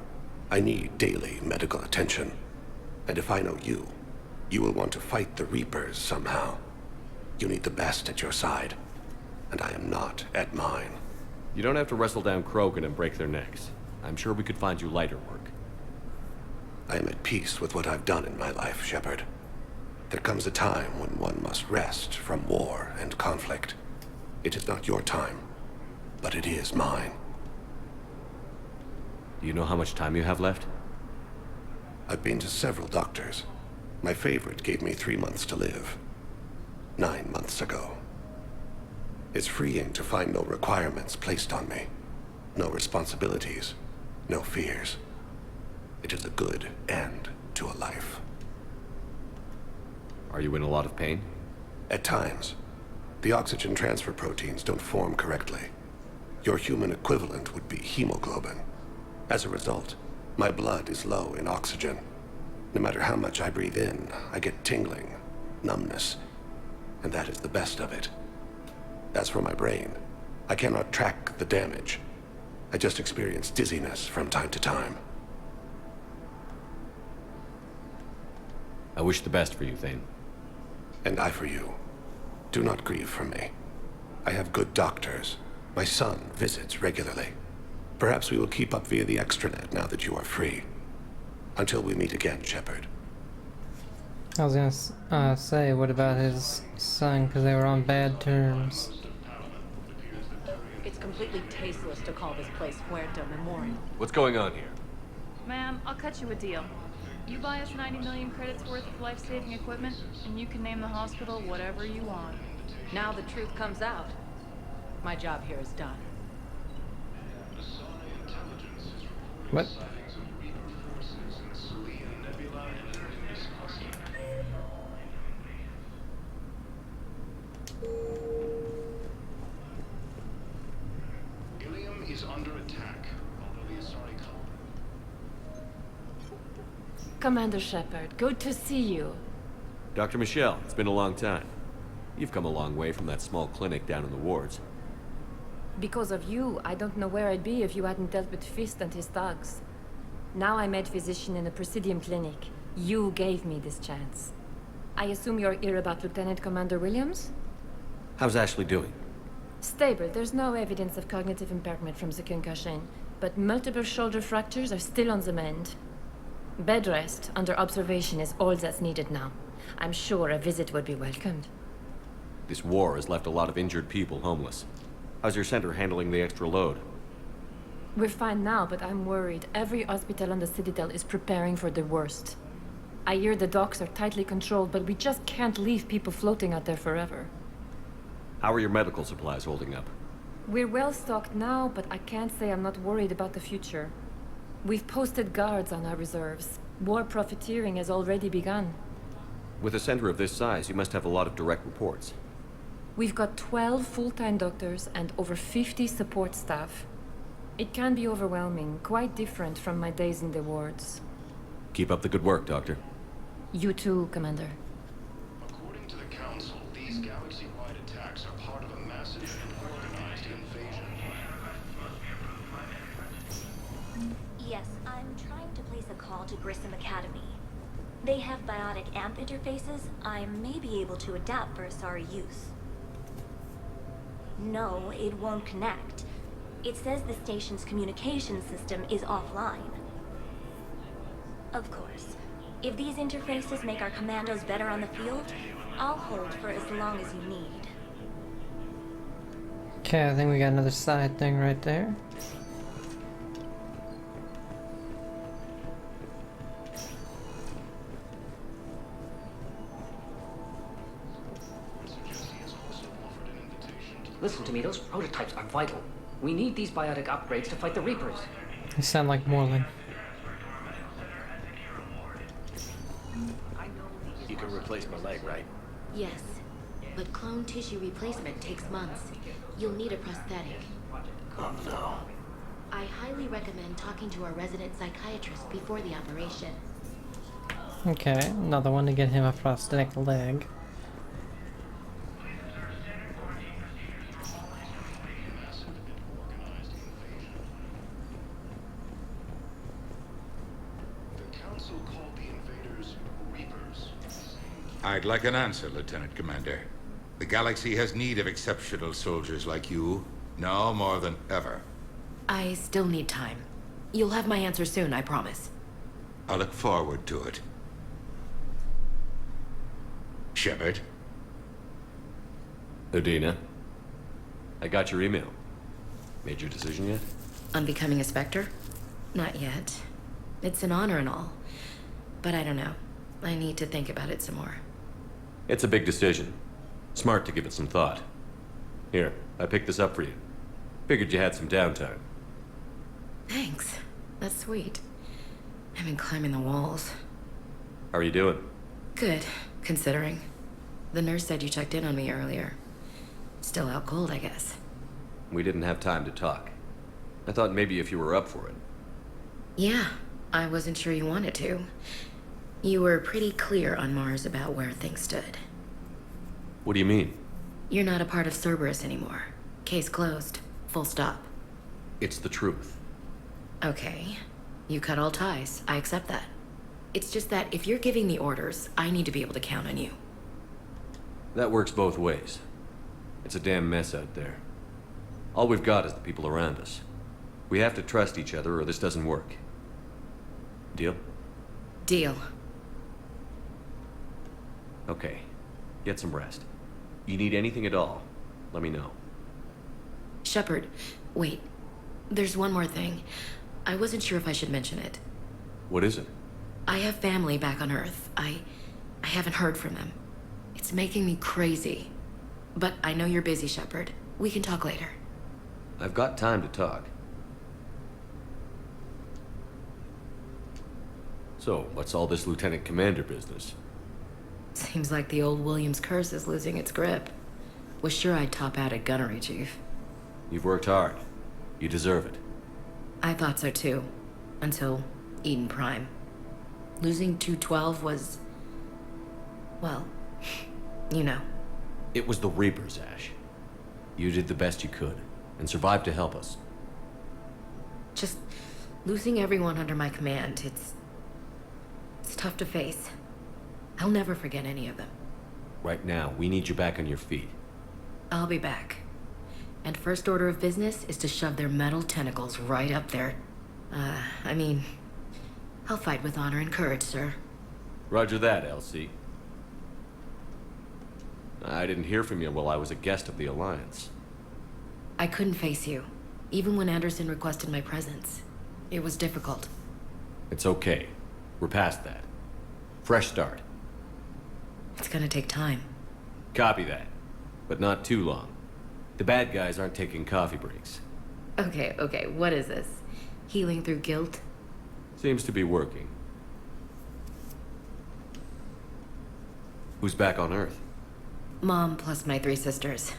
I need daily medical attention. And if I know you, you will want to fight the Reapers somehow. You need the best at your side, and I am not at mine. You don't have to wrestle down Krogan and break their necks. I'm sure we could find you lighter work. I am at peace with what I've done in my life, Shepard. There comes a time when one must rest from war and conflict. It is not your time, but it is mine. Do you know how much time you have left? I've been to several doctors. My favorite gave me 3 months to live. 9 months ago. It's freeing to find no requirements placed on me. No responsibilities. No fears. It is a good end to a life. Are you in a lot of pain? At times. The oxygen transfer proteins don't form correctly. Your human equivalent would be hemoglobin. As a result, my blood is low in oxygen. No matter how much I breathe in, I get tingling, numbness, and that is the best of it. As for my brain, I cannot track the damage. I just experience dizziness from time to time. I wish the best for you, Thane. And I for you. Do not grieve for me. I have good doctors. My son visits regularly. Perhaps we will keep up via the extranet now that you are free. Until we meet again, Shepard. I was gonna say, what about his son? Because they were on bad terms. It's completely tasteless to call this place Huerta Memorial. What's going on here? Ma'am, I'll cut you a deal. You buy us 90 million credits worth of life-saving equipment, and you can name the hospital whatever you want. Now the truth comes out. My job here is done. What? Elysium is under attack, although the Asari Commander Shepard, good to see you. Dr. Michelle, it's been a long time. You've come a long way from that small clinic down in the wards. Because of you, I don't know where I'd be if you hadn't dealt with Fist and his thugs. Now I'm med physician in a Presidium clinic. You gave me this chance. I assume you're here about Lieutenant Commander Williams? How's Ashley doing? Stable. There's no evidence of cognitive impairment from the concussion, but multiple shoulder fractures are still on the mend. Bed rest under observation is all that's needed now. I'm sure a visit would be welcomed. This war has left a lot of injured people homeless. How's your center handling the extra load? We're fine now, but I'm worried. Every hospital on the Citadel is preparing for the worst. I hear the docks are tightly controlled, but we just can't leave people floating out there forever. How are your medical supplies holding up? We're well stocked now, but I can't say I'm not worried about the future. We've posted guards on our reserves. War profiteering has already begun. With a center of this size, you must have a lot of direct reports. We've got 12 full-time doctors and over 50 support staff. It can be overwhelming, quite different from my days in the wards. Keep up the good work, Doctor. You too, Commander. According to the Council, these galaxy-wide attacks are part of a massive and organized invasion. Yes, I'm trying to place a call to Grissom Academy. They have biotic amp interfaces I may be able to adapt for Asari use. No, it won't connect. It says the station's communication system is offline. Of course, if these interfaces make our commandos better on the field, I'll hold for as long as you need. Okay, I think we got another side thing right there. Listen to me, those prototypes are vital. We need these biotic upgrades to fight the Reapers. You sound like Morley. You can replace my leg, right? Yes, but clone tissue replacement takes months. You'll need a prosthetic. Oh no. I highly recommend talking to our resident psychiatrist before the operation. Okay, another one to get him a prosthetic leg. I'd like an answer, Lieutenant Commander. The galaxy has need of exceptional soldiers like you, now more than ever. I still need time. You'll have my answer soon, I promise. I look forward to it. Shepard? Udina, I got your email. Made your decision yet? On becoming a Spectre? Not yet. It's an honor and all. But I don't know. I need to think about it some more. It's a big decision. Smart to give it some thought. Here, I picked this up for you. Figured you had some downtime. Thanks. That's sweet. I've been climbing the walls. How are you doing? Good, considering. The nurse said you checked in on me earlier. Still out cold, I guess. We didn't have time to talk. I thought maybe if you were up for it. Yeah, I wasn't sure you wanted to. You were pretty clear on Mars about where things stood. What do you mean? You're not a part of Cerberus anymore. Case closed. Full stop. It's the truth. Okay. You cut all ties. I accept that. It's just that if you're giving the orders, I need to be able to count on you. That works both ways. It's a damn mess out there. All we've got is the people around us. We have to trust each other or this doesn't work. Deal? Deal. Okay. Get some rest. You need anything at all, let me know. Shepard, wait. There's one more thing. I wasn't sure if I should mention it. What is it? I have family back on Earth. I haven't heard from them. It's making me crazy. But I know you're busy, Shepard. We can talk later. I've got time to talk. So, what's all this Lieutenant Commander business? Seems like the old Williams curse is losing its grip. Was sure I'd top out at gunnery, Chief. You've worked hard. You deserve it. I thought so too. Until Eden Prime. Losing 212 was... well, you know. It was the Reapers, Ash. You did the best you could, and survived to help us. Just losing everyone under my command, it's tough to face. I'll never forget any of them. Right now, we need you back on your feet. I'll be back. And first order of business is to shove their metal tentacles right up there. I mean, I'll fight with honor and courage, sir. Roger that, LC. I didn't hear from you while I was a guest of the Alliance. I couldn't face you, even when Anderson requested my presence. It was difficult. It's okay. We're past that. Fresh start. It's gonna take time. Copy that. But not too long. The bad guys aren't taking coffee breaks. Okay, what is this? Healing through guilt? Seems to be working. Who's back on Earth? Mom plus my 3 sisters.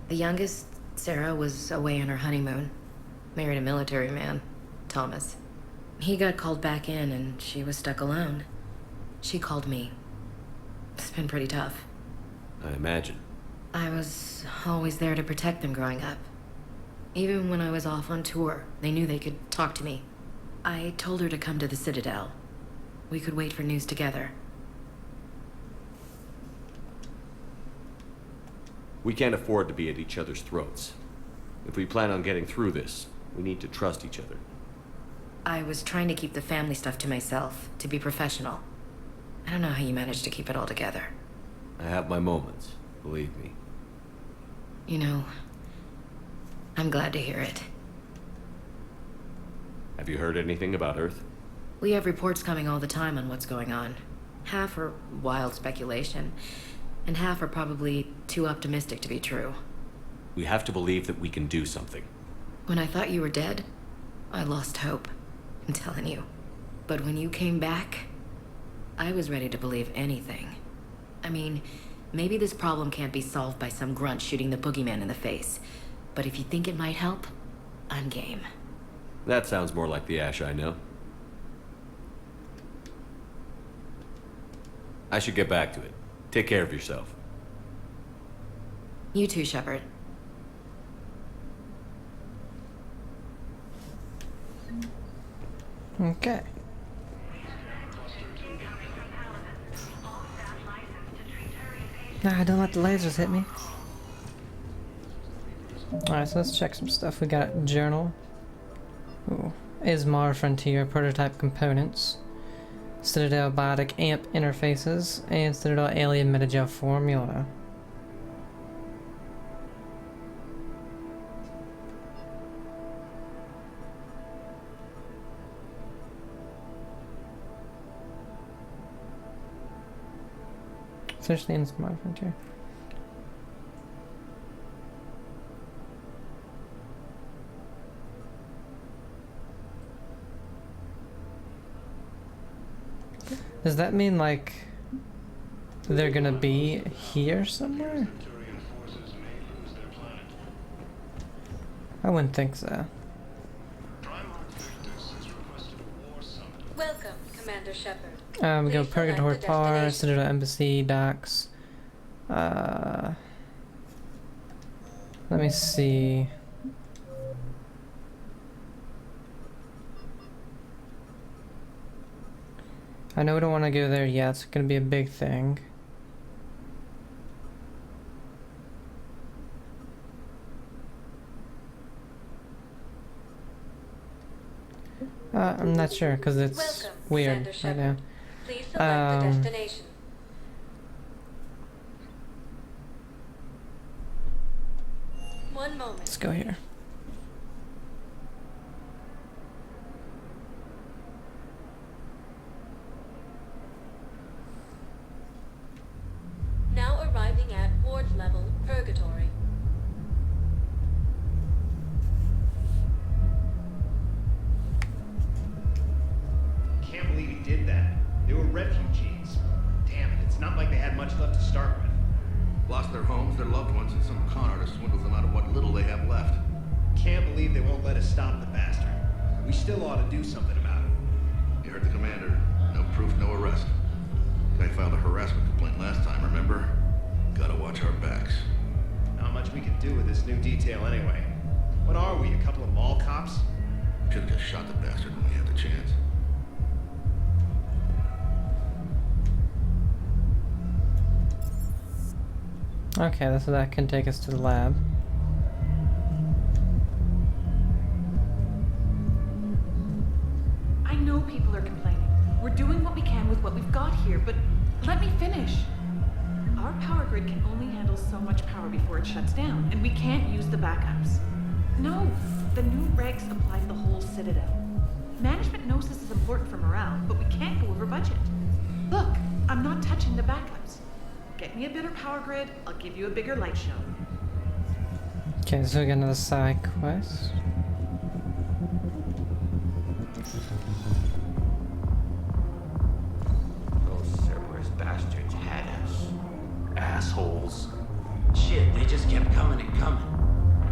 The youngest, Sarah, was away on her honeymoon. Married a military man, Thomas. He got called back in and she was stuck alone. She called me. It's been pretty tough. I imagine. I was always there to protect them growing up. Even when I was off on tour, they knew they could talk to me. I told her to come to the Citadel. We could wait for news together. We can't afford to be at each other's throats. If we plan on getting through this, we need to trust each other. I was trying to keep the family stuff to myself, to be professional. I don't know how you managed to keep it all together. I have my moments, believe me. You know, I'm glad to hear it. Have you heard anything about Earth? We have reports coming all the time on what's going on. Half are wild speculation, and half are probably too optimistic to be true. We have to believe that we can do something. When I thought you were dead, I lost hope. I'm telling you. But when you came back, I was ready to believe anything. I mean, maybe this problem can't be solved by some grunt shooting the boogeyman in the face. But if you think it might help, I'm game. That sounds more like the Ash I know. I should get back to it. Take care of yourself. You too, Shepard. Okay. Nah, don't let the lasers hit me. Alright, so let's check some stuff. We got journal. Ooh. Ismar Frontier prototype components. Citadel biotic amp interfaces. And Citadel alien metagel formula. Essentially in Ismar Frontier. Does that mean, like, they're gonna be here somewhere? I wouldn't think so. Welcome, Commander Shepard. We go Purgatory Par, Citadel Embassy, Docks. Let me see. I know we don't want to go there yet. It's gonna be a big thing. I'm not sure because it's weird right now. Please select the destination. One moment. Let's go here. Now arriving at ward level Purgatory. Can't believe he did that. They were refugees. Damn it, it's not like they had much left to start with. Lost their homes, their loved ones, and some con artist swindles them out of what little they have left. Can't believe they won't let us stop the bastard. We still ought to do something about it. You heard the commander. No proof, no arrest. Guy filed a harassment complaint last time, remember? Gotta watch our backs. Not much we can do with this new detail anyway. What are we, a couple of mall cops? Should've just shot the bastard when we had the chance. Okay, so that can take us to the lab. I know people are complaining. We're doing what we can with what we've got here, but let me finish. Our power grid can only handle so much power before it shuts down, and we can't use the backups. No, the new regs apply to the whole Citadel. Management knows this is important for morale, but we can't go over budget. Look, I'm not touching the backups. Get me a better power grid, I'll give you a bigger light show. Okay, so we got another side quest. Those Cerberus bastards had us. Assholes. Shit, they just kept coming and coming.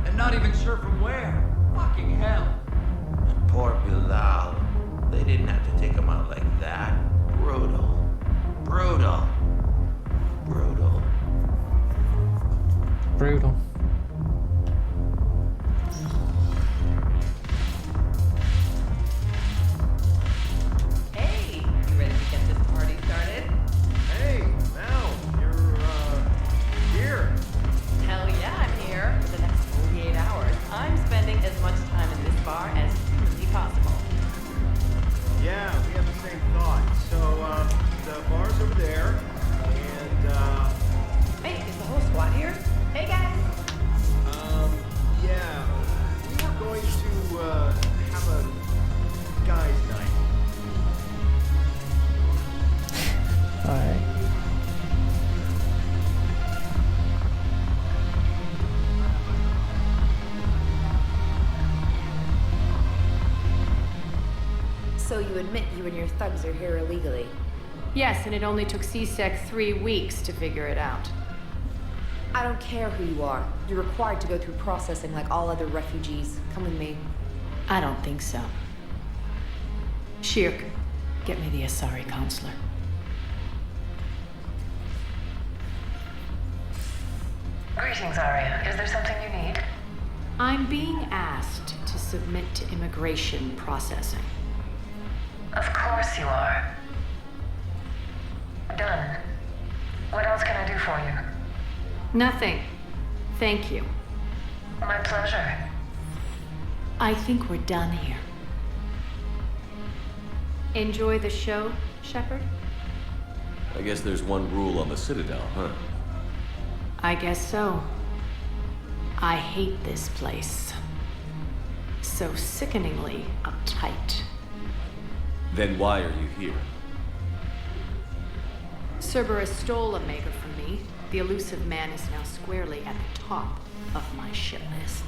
And not even sure from where. Fucking hell. And poor Bilal. They didn't have to take him out like that. Brutal. Brutal. Brutal. Brutal. Hey, you ready to get this party started? Hey, Mal, you're, here. Hell yeah, I'm here. For the next 48 hours, I'm So you admit you and your thugs are here illegally? Yes, and it only took CSEC 3 weeks to figure it out. I don't care who you are. You're required to go through processing like all other refugees. Come with me. I don't think so. Shirk, get me the Asari counselor. Greetings, Arya. Is there something you need? I'm being asked to submit to immigration processing. Of course you are. Done. What else can I do for you? Nothing. Thank you. My pleasure. I think we're done here. Enjoy the show, Shepard? I guess there's one rule on the Citadel, huh? I guess so. I hate this place. So sickeningly uptight. Then why are you here? Cerberus stole Omega from me. The elusive man is now squarely at the top of my shit list.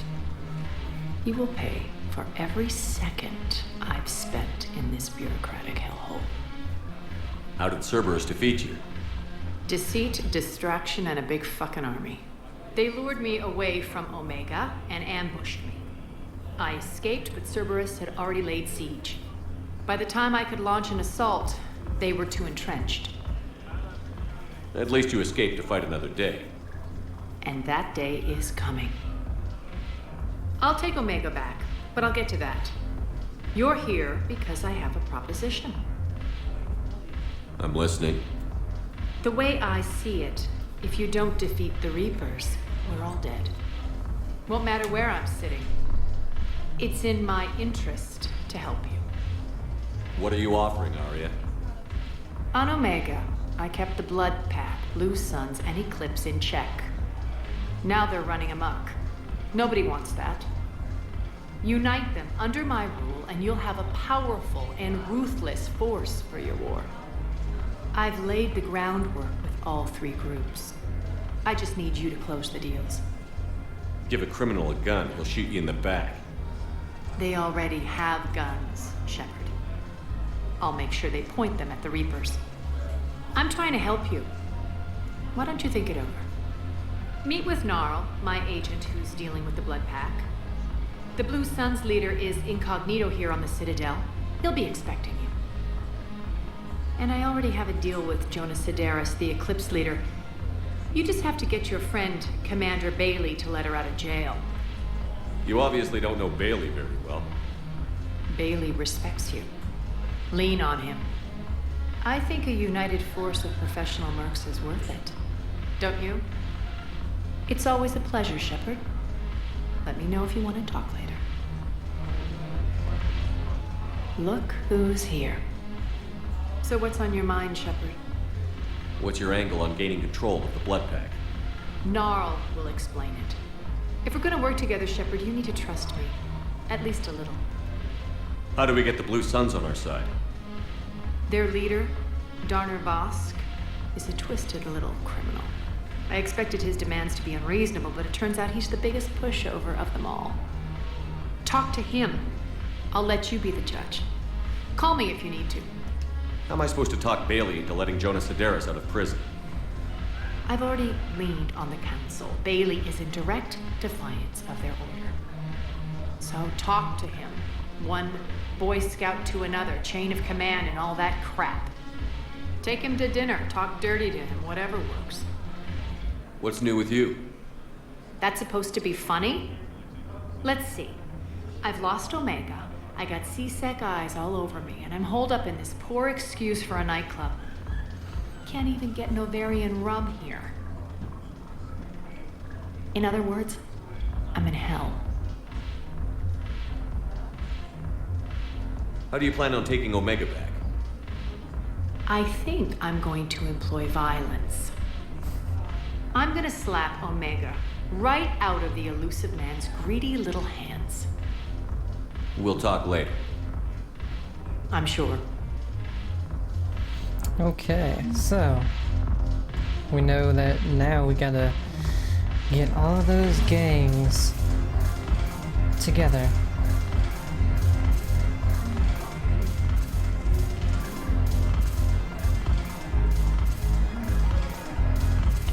He will pay for every second I've spent in this bureaucratic hellhole. How did Cerberus defeat you? Deceit, distraction, and a big fucking army. They lured me away from Omega and ambushed me. I escaped, but Cerberus had already laid siege. By the time I could launch an assault, they were too entrenched. At least you escaped to fight another day. And that day is coming. I'll take Omega back, but I'll get to that. You're here because I have a proposition. I'm listening. The way I see it, if you don't defeat the Reapers, we're all dead. Won't matter where I'm sitting. It's in my interest to help you. What are you offering, Arya? On Omega, I kept the Blood Pack, Blue Suns, and Eclipse in check. Now they're running amok. Nobody wants that. Unite them under my rule, and you'll have a powerful and ruthless force for your war. I've laid the groundwork with all 3 groups. I just need you to close the deals. Give a criminal a gun, he'll shoot you in the back. They already have guns, Shepard. I'll make sure they point them at the Reapers. I'm trying to help you. Why don't you think it over? Meet with Gnarl, my agent who's dealing with the Blood Pack. The Blue Suns leader is incognito here on the Citadel. He'll be expecting you. And I already have a deal with Jonas Sedaris, the Eclipse leader. You just have to get your friend, Commander Bailey, to let her out of jail. You obviously don't know Bailey very well. Bailey respects you. Lean on him. I think a united force of professional mercs is worth it. Don't you? It's always a pleasure, Shepard. Let me know if you want to talk later. Look who's here. So what's on your mind, Shepard? What's your angle on gaining control of the Blood Pack? Gnarl will explain it. If we're gonna work together, Shepard, you need to trust me. At least a little. How do we get the Blue Suns on our side? Their leader, Darner Bosk, is a twisted little criminal. I expected his demands to be unreasonable, but it turns out he's the biggest pushover of them all. Talk to him. I'll let you be the judge. Call me if you need to. How am I supposed to talk Bailey into letting Jonas Sedaris out of prison? I've already leaned on the council. Bailey is in direct defiance of their order. So talk to him. One Boy Scout to another, chain of command and all that crap. Take him to dinner, talk dirty to him, whatever works. What's new with you? That's supposed to be funny? Let's see. I've lost Omega. I got CSEC eyes all over me, and I'm holed up in this poor excuse for a nightclub. Can't even get Novarian rum here. In other words, I'm in hell. How do you plan on taking Omega back? I think I'm going to employ violence. I'm gonna slap Omega right out of the elusive man's greedy little hands. We'll talk later. I'm sure. Okay, so we know that now we gotta get all those gangs together.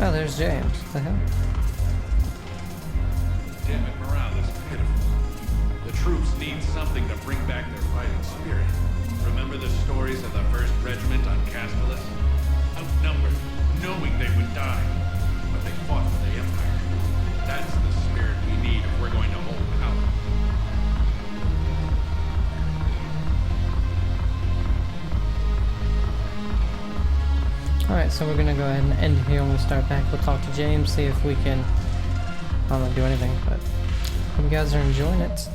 Oh, there's James. What the hell? Damn it, morale is pitiful. The troops need something to bring back their fighting spirit. Remember the stories of the 1st Regiment on Castellus? Outnumbered, knowing they would die. But they fought for the Empire. That's the spirit we need if we're going to hold power. Alright, so we're gonna go ahead and end here when we start back. We'll talk to James, see if we can, I don't know, do anything, but hope you guys are enjoying it.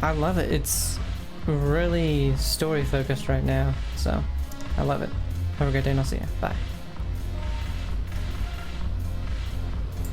I love it. It's really story focused right now, so I love it. Have a great day and I'll see you. Bye.